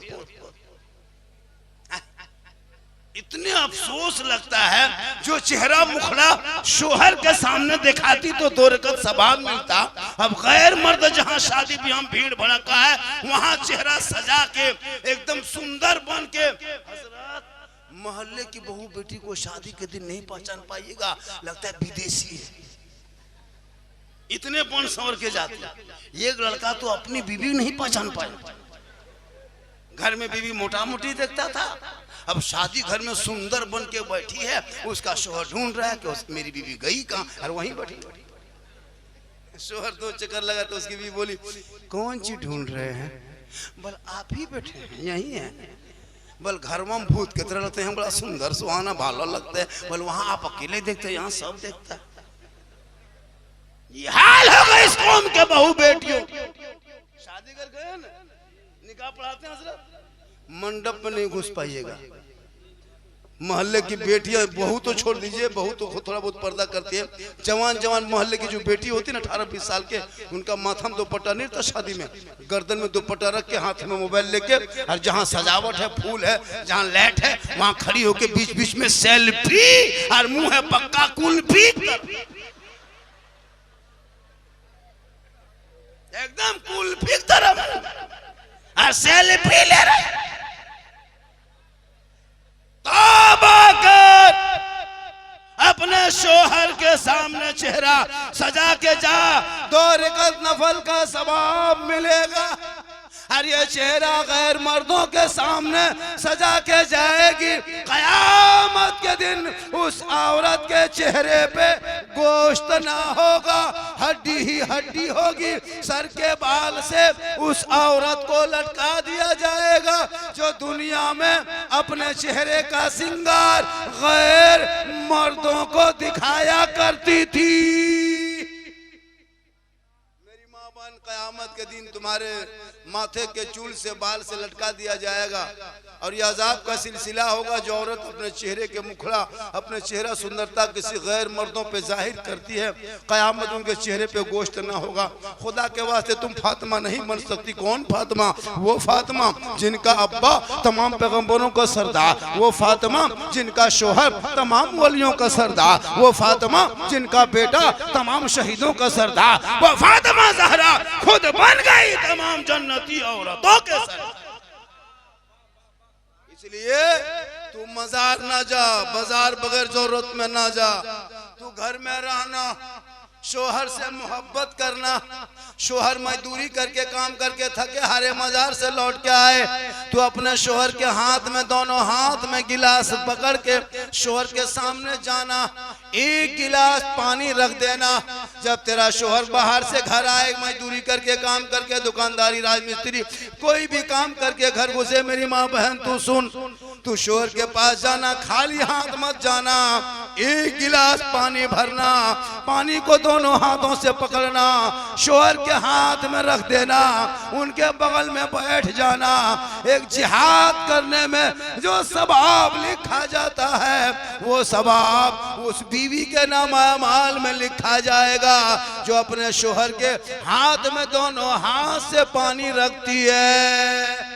[SPEAKER 3] इतने अफसोस लगता है जो चेहरा मुखड़ा शोहर के सामने दिखाती तो 2 रकात सवाब मिलता। अब गैर मर्द जहां शादी ब्याह में भीड़ भड़का है, वहां चेहरा सजा के एकदम सुंदर बन के, हजरत मोहल्ले की बहू बेटी को शादी के दिन नहीं पहचान पाइएगा, लगता है विदेशी है, इतने बन सवर के जाते। एक लड़का तो अपनी बीवी नहीं पहचान पाया, घर में बीवी मोटा मोटी देखता था, अब शादी घर में सुंदर बन के बैठी है, उसका शोहर ढूंढ रहा है कि मेरी बीवी गई कहाँ, और वहीं बैठी। शोहर 2 चक्कर लगा तो उसकी बीवी बोली, कौन चीज ढूंढ रहे हैं? बोल आप ही बैठे हैं, यही है। बोल घर में भूत की तरह लगते हैं, बड़ा सुंदर सुहाना भाला लगता है। बोल वहां आप अकेले देखते हैं, यहाँ सब देखता है। ये हाल होगा इस कौम के बहू बेटियों। शादी कर गए ना, निकाह पढ़ाते हैं हजरत, मंडप में नहीं घुस पाइएगा। मोहल्ले की बेटियां, बहू तो छोड़ दीजिए, बहू तो थोड़ा बहुत पर्दा करती है, जवान जवान मोहल्ले की जो बेटी होती है ना 18-20 साल के, उनका माथा में दुपट्टा नहीं था शादी में, गर्दन में दुपट्टा रख के, हाथ में मोबाइल लेके, और जहां सजावट है, फूल है, जहां लाइट है, वहां खड़ी होके बीच बीच में सेल्फी, और मुंह है पक्का कुल्फी, एकदम कुल्फी तरह और सेल्फी ले रहे। तौबा कर, अपने शोहर के सामने चेहरा सजा के जा, 2 रकात नफल का सवाब मिलेगा। और ये चेहरा गैर मर्दों के सामने सजा के जाएगी, कयामत के दिन उस औरत के चेहरे पे गोश्त ना होगा, हड्डी ही हड्डी होगी। सर के बाल से उस औरत को लटका दिया जाएगा जो दुनिया में अपने चेहरे का सिंगार गैर मर्दों को दिखाया करती थी। मेरी माँ बहन, कयामत के दिन तुम्हारे माथे के चूल से बाल से लटका दिया जाएगा और यह अजाब का सिलसिला होगा। जो औरत अपने चेहरे के मुखड़ा, अपने चेहरा सुंदरता किसी गैर मर्दों पे जाहिर करती है, कयामत उनके चेहरे पे गोश्त ना होगा। खुदा के वास्ते तुम फातिमा नहीं बन सकती। कौन फातिमा? वो फातिमा जिनका अब्बा तमाम पैगंबरों का सरदार, वो फातिमा जिनका शोहर तमाम वलियों का सरदार, वो फातिमा जिनका बेटा तमाम शहीदों का सरदार, वो फातिमा ज़हरा खुद बन गई तमाम जन्नती औरतों के सरदार। इसलिए तू मजार ना जा, बाजार बगैर जरूरत में ना जा। तू घर में रहना, शोहर से मोहब्बत करना। शोहर मजदूरी करके काम करके थके हारे मजार से लौट के आए, तो अपने शोहर के हाथ में, दोनों हाथ में गिलास पकड़ के शोहर के सामने जाना, एक गिलास पानी रख देना। जब तेरा शोहर बाहर से घर आए, मजदूरी करके काम करके, दुकानदारी, राजमिस्त्री, कोई भी काम करके घर घुसे, मेरी माँ बहन तू सुन, तू शोहर के पास जाना, खाली हाथ मत जाना। एक गिलास पानी भरना, पानी को दोनों हाथों से पकड़ना, शोहर के हाथ में रख देना, उनके बगल में बैठ जाना। एक जिहाद करने में जो सवाब लिखा जाता है, वो सवाब उस बीवी के नाम अमाल में लिखा जाएगा जो अपने शोहर के हाथ में दोनों हाथ से पानी रखती है।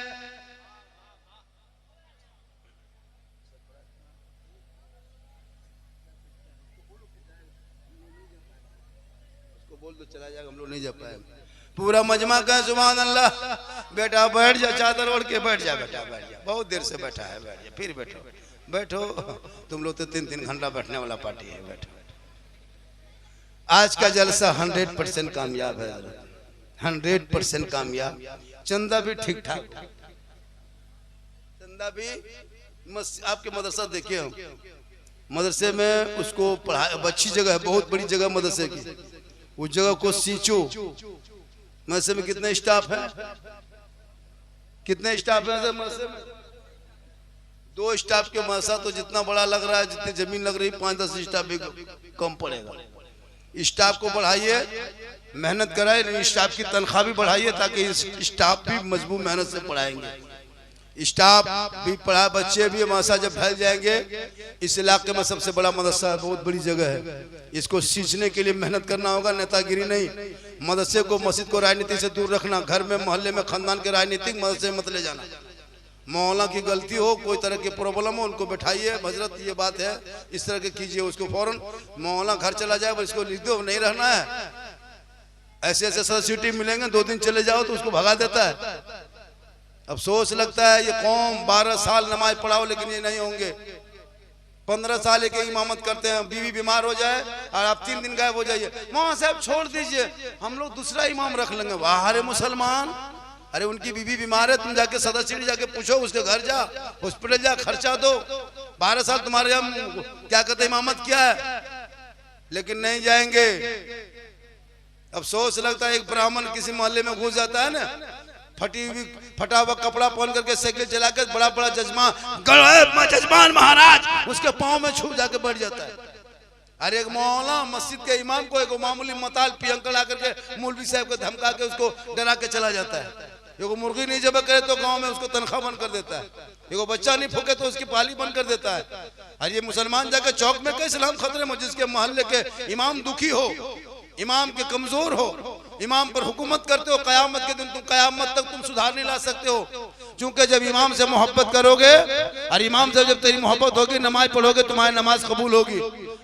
[SPEAKER 3] बोल दो चला जाएगा, हम लोग नहीं जा पाए। पूरा मजमा का सुभान अल्लाह। बेटा बैठ जा, चादर ओढ़ के बैठ जा, बेटा बैठ जा, बहुत देर से बैठा है, बैठ जा, फिर बैठो बैठो। तुम लोग तो 3-3 घंटा बैठने वाला पार्टी है, बैठो। आज का जलसा 100% कामयाब है, 100% कामयाब। चंदा भी ठीक ठाक, चंदा भी आपके मदरसा देखिए, मदरसे में उसको पढ़ा, अच्छी जगह है, बहुत बड़ी जगह मदरसे की। उस जगह को सींचो। मदरसे में कितने स्टाफ है? कितने स्टाफ है मदरसे में? 2 स्टाफ के मदरसा तो जितना बड़ा लग रहा है, जितनी जमीन लग रही, 5-10 स्टाफ भी कम पड़ेगा। स्टाफ को बढ़ाइए, मेहनत कराए, नहीं स्टाफ की तनख्वाह भी बढ़ाइए, ताकि स्टाफ भी मजबूत मेहनत से पढ़ाएंगे। स्टाफ भी पढ़ा, बच्चे भी मदरसा जब फैल जाएंगे। इस इलाके में सबसे बड़ा मदरसा है, बहुत बड़ी जगह है। इसको सींचने के लिए मेहनत करना होगा, नेतागिरी नहीं। मदरसे को, मस्जिद को राजनीति से दूर रखना। घर में, मोहल्ले में, खानदान के राजनीतिक मदरसे में मत ले जाना। मौला की गलती हो, कोई तरह की प्रॉब्लम हो, उनको बैठाइए, हजरत ये बात है, इस तरह के कीजिए, उसको फौरन मौला घर चला जाए, बस इसको लिख दो, नहीं रहना है। ऐसे ऐसे सब्सिडी मिलेंगे, 2 दिन चले जाओ तो उसको भगा देता है। अफसोस लगता है, ये कौम 12 साल नमाज पढ़ाओ लेकिन ये नहीं होंगे। 15 साल के इमामत करते हैं, बीवी बीमार हो जाए और आप 3 दिन गायब हो जाइए, मौलाना साहब छोड़ दीजिए, हम लोग दूसरा इमाम रख लेंगे। वाह अरे मुसलमान, अरे उनकी बीवी बीमार है, तुम जाके सदस्य जाके पूछो, उसके घर जा, हॉस्पिटल जा, खर्चा दो। 12 साल तुम्हारे हम क्या कहते इमामत किया है, लेकिन नहीं जाएंगे। अफसोस लगता है, एक ब्राह्मण किसी मोहल्ले में घुस जाता है ना, फटा हुआ कपड़ा पहन करके साइकिल चला के, बड़ा बड़ा जजमान महाराज उसके पाँव में छू जाके बैठ जाता है। अरे एक मौला मस्जिद के इमाम को एक मामूली मताल पियंकड़ आकर के मौलवी साहब को धमका के उसको डरा के चला जाता है। एगो मुर्गी नहीं जब करे तो गांव में उसको तनख्वाह बंद कर देता है, एगो बच्चा नहीं फूके तो उसकी पाली बंद कर देता है। अरे ये मुसलमान जाके चौक में कैसे इस्लाम खतरे में, जिसके मोहल्ले के इमाम दुखी हो, इमाम के कमजोर हो, इमाम पर हुकूमत करते हो, कयामत के दिन तुम कयामत तक तुम सुधार नहीं ला सकते हो। क्योंकि जब इमाम से मोहब्बत करोगे और इमाम से जब तेरी मोहब्बत होगी, नमाज पढ़ोगे, तुम्हारी नमाज कबूल होगी।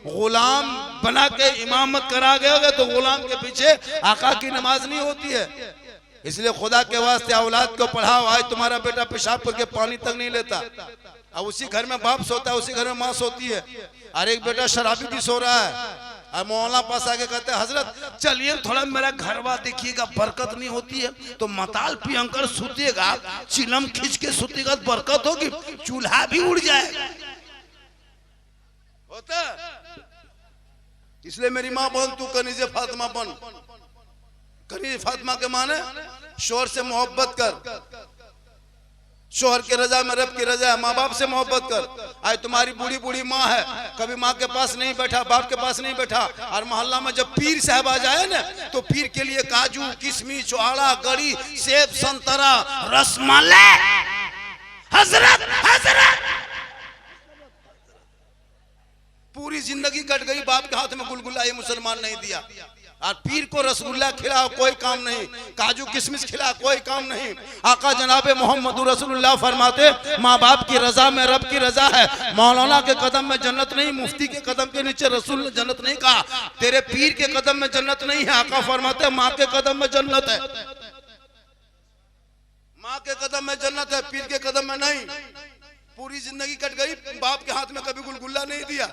[SPEAKER 3] गुलाम बना के इमामत करा गए तो गुलाम के पीछे आका की नमाज नहीं होती है। इसलिए खुदा के वास्ते औलाद को पढ़ाओ। आज तुम्हारा बेटा पेशाब करके पानी तक नहीं लेता, अब उसी घर में बाप सोता है, उसी घर में माँ सोती है, और एक बेटा शराबी भी सो रहा है। और मौलाना पास आके कहते हैं, हजरत चलिए थोड़ा मेरा घरवा देखिएगा, बरकत नहीं होती है। तो मताल पियंकर सुतेगा, चिलम खींच के सुतेगा, बरकत होगी, चूल्हा भी उड़ जाएगा। होता इसलिए मेरी माँ बोल, तू कनीज़े फातिमा बन। कनीज़े फातिमा के माने शोर से मोहब्बत कर, शोहर के रजा में रब की रजा है। माँ बाप से मोहब्बत कर। आज तुम्हारी बूढ़ी बूढ़ी माँ है, कभी माँ के पास नहीं बैठा, बाप के पास नहीं बैठा, और मोहल्ला में जब पीर साहब आ जाए ना तो पीर के लिए काजू किशमिश चौहाड़ा गड़ी सेब संतरा रसमलाई हजरत हजरत पूरी जिंदगी कट गई। बाप के हाथ में गुलगुला ये मुसलमान नहीं दिया, और पीर को रसगुल्ला खिलाओ कोई काम नहीं, काजू किशमिश खिला कोई काम नहीं। आका जनाबे मोहम्मद रसूलुल्लाह फरमाते माँ बाप की रजा में रब की रजा है। मौलाना के कदम में जन्नत नहीं, मुफ्ती के कदम के नीचे रसूल ने जन्नत नहीं कहा, तेरे पीर के कदम में जन्नत नहीं है। आका फरमाते माँ के कदम में जन्नत है, माँ के कदम में जन्नत है, पीर के कदम में नहीं। पूरी जिंदगी कट गई, बाप के हाथ में कभी गुलगुल्ला नहीं दिया,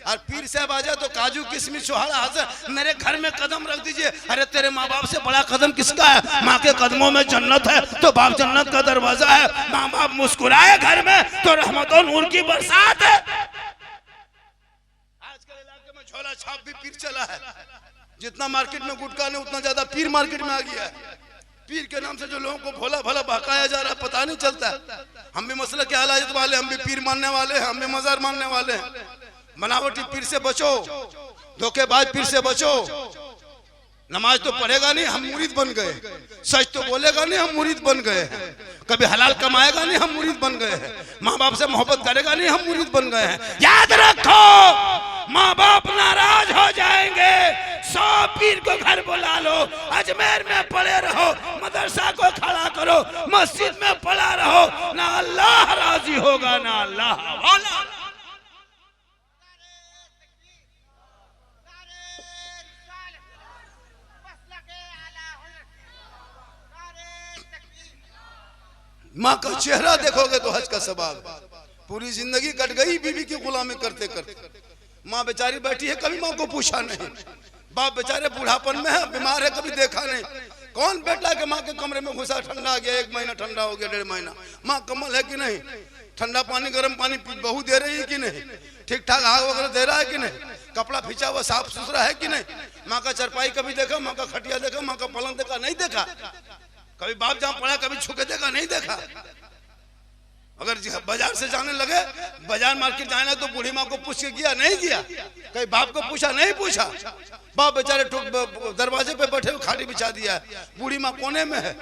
[SPEAKER 3] और पीर साहब आ जाए तो काजू किशमिश चौहाड़ा हाजिर, मेरे घर में कदम रख दीजिए। अरे तेरे माँ बाप से बड़ा कदम किसका है? माँ के कदमों में जन्नत है, तो बाप जन्नत का दरवाजा है। माँ बाप मुस्कुराए घर में तो रहमत और नूर की बरसात है। आजकल इलाके में झोला छाप भी पीर चला है। जितना मार्केट में गुटखा नहीं उतना ज्यादा पीर मार्केट में आ गया है। पीर के नाम से जो लोगों को भोला भला बहकाया जा रहा है पता नहीं चलता है। हम भी मसला के हालात वाले, हम भी पीर मानने वाले हैं, हम भी मजार मानने वाले हैं। बनावटी पीर से बचो, धोखेबाज पीर से बचो। नमाज तो पढ़ेगा नहीं, हम मुरीद बन गए। सच तो बोलेगा नहीं, हम मुरीद बन गए हैं। कभी हलाल कमाएगा नहीं, हम मुरीद बन गए हैं। माँ बाप से मोहब्बत करेगा नहीं, हम मुरीद बन गए हैं। याद रखो, माँ बाप नाराज हो जाएंगे, 100 पीर को घर बुला लो, अजमेर में पड़े रहो, मदरसा को खड़ा करो, मस्जिद में पड़ा रहो, ना अल्लाह राजी होगा ना अल्लाह वाला। माँ का चेहरा देखोगे तो हज का सवाब। पूरी जिंदगी कट गई बीवी की गुलामी करते करते। माँ बेचारी बैठी है, कभी माँ को पूछा नहीं। बाप बेचारे बुढ़ापन में है, बीमार है, कभी देखा नहीं। कौन बेटा के माँ के कमरे में घुसा, ठंडा आ गया, 1 महीना ठंडा हो गया, 1.5 महीना। माँ कमल है कि नहीं? ठंडा पानी गर्म पानी बहू दे रही है कि नहीं? ठीक ठाक आग वगैरह दे रहा है कि नहीं? कपड़ा खींचा हुआ साफ सुथरा है कि नहीं? माँ का चरपाई कभी देखा? माँ का खटिया देखा? माँ का पलंग देखा? नहीं देखा। कभी बाप जहाँ पड़ा कभी छुके देखा? नहीं देखा। अगर बाजार से जाने लगे, बाजार मार्केट जाने तो बूढ़ी माँ को पूछ के गया? नहीं गया। कहीं बाप को पूछा? नहीं पूछा। बाप बेचारे दरवाजे पे बैठे खाटी बिछा दिया, बूढ़ी माँ कोने में है,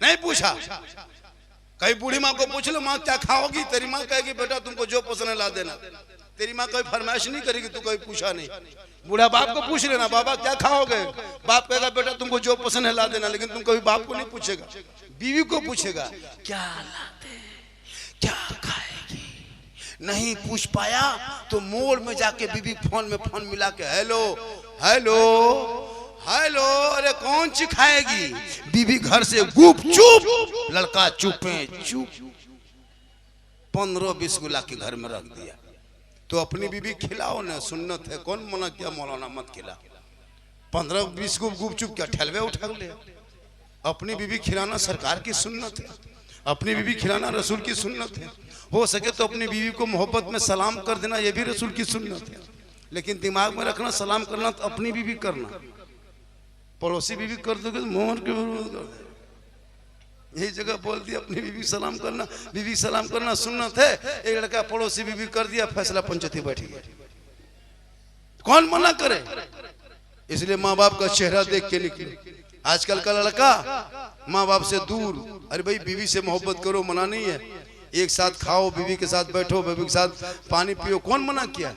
[SPEAKER 3] नहीं पूछा। कहीं बूढ़ी माँ को पूछ लो, माँ क्या खाओगी? तेरी माँ कहेगी बेटा तुमको जो पसंद है ला देना। तेरी माँ कोई फरमाइश नहीं करेगी, तू कभी पूछा नहीं। बूढ़ा बाप को पूछ लेना, बाबा क्या खाओगे? बाप कहेगा बेटा तुमको जो पसंद है ला देना, लेकिन तुम कभी बाप को नहीं पूछेगा, बीवी को पूछेगा क्या लाते, क्या खाएगी। नहीं पूछ पाया तो मोड़ में जाके बीवी फोन में फोन मिला के हेलो हेलो हेलो, अरे कौन सी खाएगी? बीवी घर से गुप चुप, लड़का चुपे चुप। 15-20 गुला के घर में रख दिया। तो अपनी बीवी खिलाओ ना, सुन्नत है, कौन मना किया मौलाना मत खिला। 15-20 गुप चुप क्या ठहलवे उठा ले। अपनी बीवी खिलाना सरकार की सुन्नत है, अपनी बीवी खिलाना रसूल की सुन्नत है। हो सके तो अपनी बीवी को मोहब्बत में सलाम कर देना, यह भी रसूल की सुन्नत है। लेकिन दिमाग में रखना सलाम करना तो अपनी बीवी करना, पड़ोसी बीवी कर दोगे तो मोहन के यही जगह बोल दिया अपनी बीवी सलाम करना, बीवी सलाम करना सुन्नत है। एक लड़का पड़ोसी बीवी कर दिया, फैसला पंचायती बैठी गई, कौन मना करे। इसलिए माँ बाप का चेहरा देख के निकले। आजकल का लड़का माँ बाप से दूर, अरे भाई बीवी से मोहब्बत करो, मना नहीं है। एक साथ खाओ, बीवी के साथ बैठो, बीवी के साथ पानी पियो, कौन मना किया।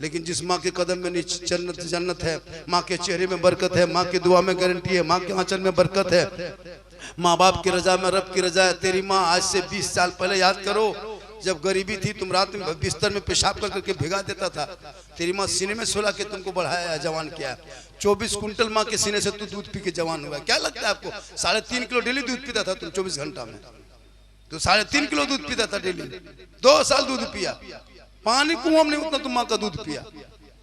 [SPEAKER 3] लेकिन जिस माँ के कदम में जन्नत जन्नत है, माँ के चेहरे में बरकत है, माँ की दुआ में गारंटी है, माँ के आंचल में बरकत है। माँ बाप की रजा में रब की रजा है। तेरी माँ आज से 20 साल पहले याद करो, जब गरीबी थी, तुम रात में बिस्तर में पेशाब कर करके भिगा देता था। तेरी माँ सीने में सुला के तुमको बढ़ाया, जवान किया। 24 कुंटल माँ के सीने से तू दूध पी के जवान हुआ। क्या लगता है आपको? 3.5 किलो डेली दूध पीता था तुम 24 घंटा में। तो 3.5 किलो दूध पीता था डेली। 2 साल दूध पिया, पानी कुआं में नहीं उतना तुम माँ का दूध पिया।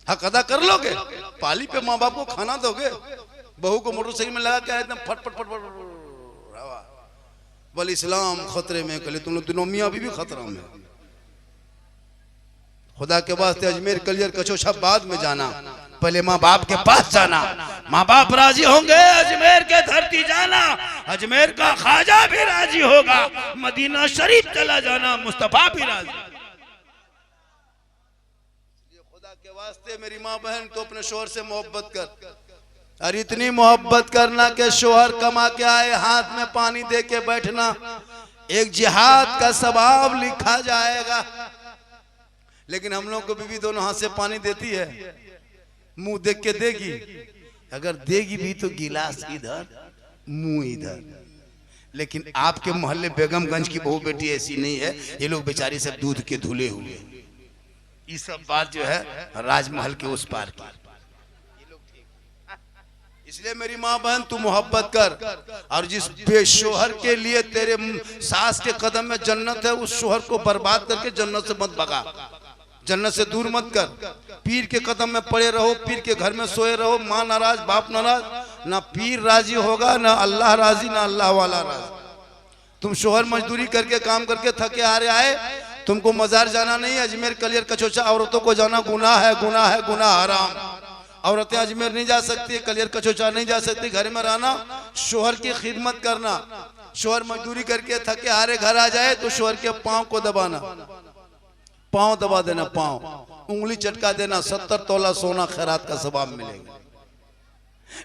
[SPEAKER 3] हक अदा कर लोगे? पाली पे माँ बाप को खाना दोगे? बहू को मोटरसाइकिल में लगा के एकदम फट फट फट फट बोल इस्लाम खतरे में, कल तुम लोग दोनों मियाँ भी खतरा में। खुदा के वास्ते अजमेर कलियर कचोछा बाद में जाना, पहले माँ बाप के पास जाना।
[SPEAKER 1] माँ बाप राजी होंगे, अजमेर के धरती जाना, अजमेर का ख्वाजा भी राजी होगा, मदीना शरीफ चला जाना, मुस्तफा भी राजी।
[SPEAKER 3] खुदा के वास्ते मेरी माँ बहन तो अपने शोहर से मोहब्बत कर, और इतनी मोहब्बत करना कि शोहर कमा के आए हाथ में पानी दे के बैठना, एक जिहाद का सवाब लिखा जाएगा। लेकिन हम लोग को बीवी दोनों हाथ से पानी देती है, मुंह देख के देगी, अगर देगी भी तो गिलास इधर मुंह इधर। लेकिन आपके मोहल्ले बेगमगंज की बहू बेटी ऐसी नहीं है, ये लोग बेचारी सब दूध के धुले हुए। ये सब बात जो है राजमहल के उस पार की। इसलिए मेरी माँ बहन तू मोहब्बत कर, और जिस बेशोहर के लिए तेरे सास के कदम में जन्नत है, उस शोहर को बर्बाद करके जन्नत से मत भगा, जन्नत से दूर मत कर। पीर के कदम में पड़े रहो, पीर के घर में सोए रहो, माँ नाराज बाप नाराज, ना पीर राजी होगा, ना अल्लाह राजी, ना अल्लाह वाला राजी। तुम शोहर मजदूरी करके काम करके थके हारे आए, तुमको मजार जाना नहीं, अजमेर कलियर कचौचा औरतों को जाना गुनाह है, गुनाह है, गुनाह हराम। औरतें अजमेर नहीं जा सकती, कलियर कचौचा नहीं जा सकती, घर में रहना, शोहर की खिदमत करना। शोहर मजदूरी करके थके हारे घर आ जाए तो शोहर के पाँव को दबाना, पाँव दबा देना, पाँव उंगली चटका देना, 70 तोला सोना खैरात का सवाब मिलेगा।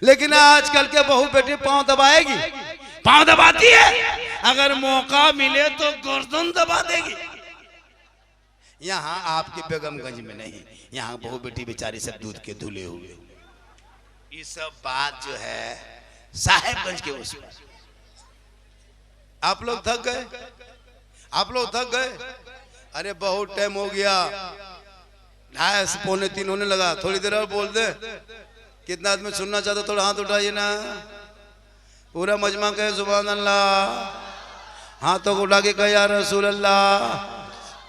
[SPEAKER 3] लेकिन आजकल के बहू बेटी पाँव दबाएगी,
[SPEAKER 1] पाँव दबाती है, अगर मौका मिले तो गर्दन दबा देगी।
[SPEAKER 3] यहाँ आपके बेगमगंज में नहीं, यहाँ बहू बेटी बेचारी सब दूध के धुले हुए। ये सब बात जो है साहेबगंज के उस पर। आप लोग थक गए, आप लोग थक गए। अरे बहुत टाइम हो गया, 2:30 पौने 3 होने लगा, थोड़ी देर और बोल दे। कितना आदमी सुनना चाहते थोड़ा हाथ उठाइए ना, पूरा मजमा कहे सुभान अल्लाह, हाथों को उठा के कहे या रसूल अल्लाह।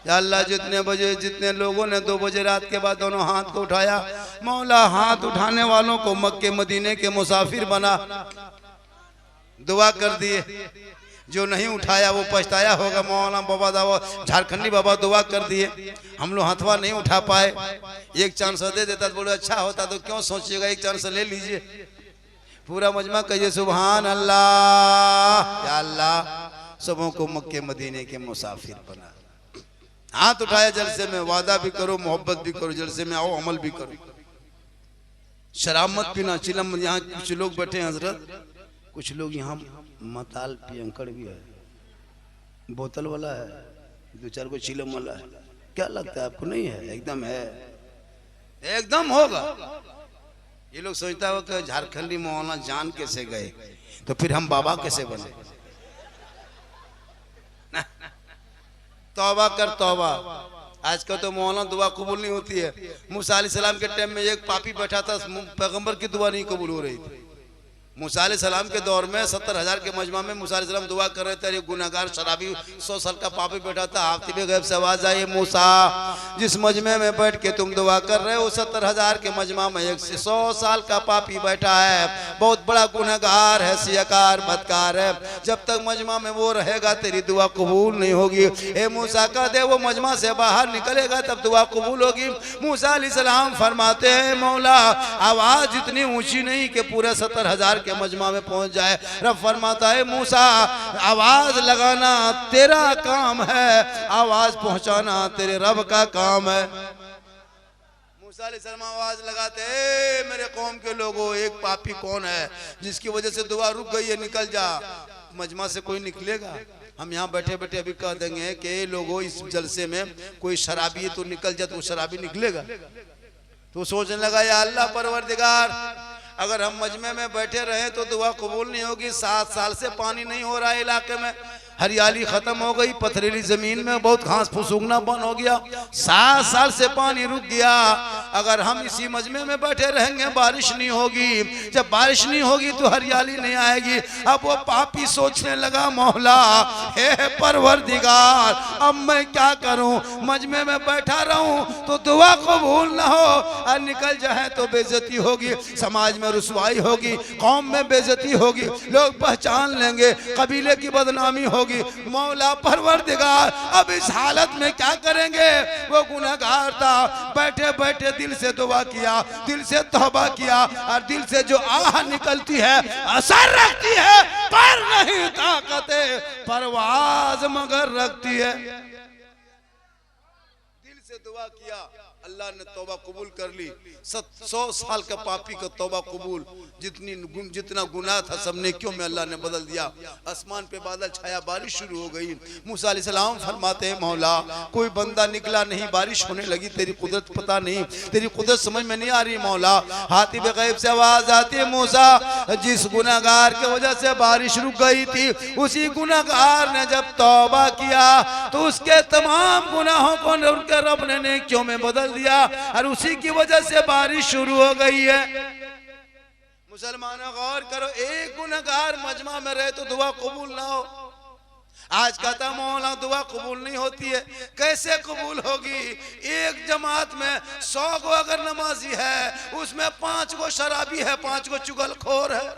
[SPEAKER 3] या अल्लाह जितने बजे जितने लोगों ने 2 बजे रात के बाद दोनों हाथ को उठाया, मौला हाथ उठाने वालों को मक्के मदीने के मुसाफिर बना, दुआ कर दिए। जो नहीं उठाया वो पछताया होगा, मौलाना बाबा दावा झारखंडी बाबा दुआ कर दिए, हम लोग हाथवा नहीं उठा पाए। एक चांस दे देता तो बोले अच्छा होता, तो क्यों सोचिएगा, एक चांस ले लीजिए। पूरा मजमा कहिए सुभान अल्लाह, या अल्लाह सबों को मक्के मदीने के मुसाफिर बना। हाथ उठाया जलसे में, वादा भी करो, मोहब्बत भी करो, जलसे में आओ, अमल भी करो। शराब मत पीना, चिलम। यहाँ कुछ लोग बैठे हैं हजरत, कुछ लोग यहाँ मताल पियंकड़ भी है, बोतल वाला है, 2-4 को चिलम वाला है। क्या लगता है आपको? नहीं है, एकदम है, एकदम होगा। ये लोग सोचता हो कि झारखंडी मौलाना जान कैसे गए, तो फिर हम बाबा कैसे बने। तौबा कर तौबा। आजकल तो मौलाना दुआ कबूल नहीं होती है। मूसा अलैहिस्सलाम के टाइम में एक पापी बैठा था, पैगंबर की दुआ नहीं कबूल हो रही थी। मूसा अलैहिस्सलाम के दौर में 70,000 के मजमा में मूसा अलैहिस्सलाम दुआ कर रहे थे। गुनाहगार शराबी 100 साल का पापी बैठा था। हाथी गैब से आवाज आई, मूसा जिस मजमे में बैठ के तुम दुआ कर रहे हो, 70,000 के मजमा में 100 साल का पापी बैठा है, बहुत बड़ा गुनाहगार है, सियाकार बदकार है। जब तक मजमा में वो रहेगा तेरी दुआ कबूल नहीं होगी। ए मूसा कह दे वो मजमा से बाहर निकलेगा तब दुआ कबूल होगी। मूसा अलैहिस्सलाम फरमाते हैं मौला आवाज इतनी ऊंची नहीं कि पूरे 70,000 के मजमा में पहुंच जाए। रब फरमाता है मूसा आवाज लगाना तेरा काम है, आवाज पहुंचाना तेरे रब का काम है। मूसा अलैहिस्सलाम आवाज लगाते हैं मेरे कौम के लोगों, एक पापी कौन है जिसकी वजह से दुआ रुक गई है, निकल जा। मजमा से कोई निकलेगा? हम यहाँ बैठे बैठे अभी कह देंगे कि लोगों इस जलसे में कोई शराबी है तो निकल जा, तो वो शराबी निकलेगा? तो सोचने लगा या अल्लाह परवरदिगार अगर हम मजमे में बैठे रहे तो दुआ कबूल नहीं होगी। 7 साल से पानी नहीं हो रहा है इलाके में, हरियाली खत्म हो गई, पथरीली जमीन में बहुत घास फूस उगना बंद हो गया, 7 साल से पानी रुक गया। अगर हम इसी मजमे में बैठे रहेंगे बारिश नहीं होगी, जब बारिश नहीं होगी तो हरियाली नहीं आएगी। अब वो पापी सोचने लगा मौला हे परवरदिगार अब मैं क्या करूं, मजमे में बैठा रहूं तो दुआ कबूल ना हो और निकल जाए तो बेइज्जती होगी, समाज में रुसवाई होगी, कौम में बेइज्जती होगी, लोग पहचान लेंगे, कबीले की बदनामी होगी, होगी। मौला परवरदिगार अब इस हालत में क्या करेंगे? वो गुनहगार था, बैठे बैठे दिल से दुआ किया, दिल से तौबा किया, और दिल से जो आह निकलती है असर रखती है, पर नहीं ताकत परवाज मगर रखती है। दिल से दुआ किया, अल्लाह ने तौबा कबूल कर ली। 100 साल का पापी का तौबा कबूल, जितना गुनाह था सब नेकियों में अल्लाह ने बदल दिया। आसमान पे बादल छाया, बारिश शुरू हो गई। मूसा अलैहिस्सलाम फरमाते हैं मौला कोई बंदा निकला नहीं, बारिश होने लगी, तेरी कुदरत पता नहीं, तेरी कुदरत समझ में नहीं आ रही मौला। हाथी बे गैब से आवाज आती है, मूसा जिस गुनाहगार की वजह से बारिश रुक गई थी, उसी गुनाहगार ने जब तौबा किया तो उसके तमाम गुनाहों को उनके रब ने नेकियों में बदल दिया, और उसी की वजह से बारिश शुरू हो गई है। मुसलमानों गौर करो, एक गुनहगार मजमा में रहे तो दुआ कबूल ना हो। आज कहता मौला दुआ कबूल नहीं होती है, कैसे कबूल होगी? एक जमात में 100 को अगर नमाजी है, उसमें 5 को शराबी है, 5 को चुगलखोर है।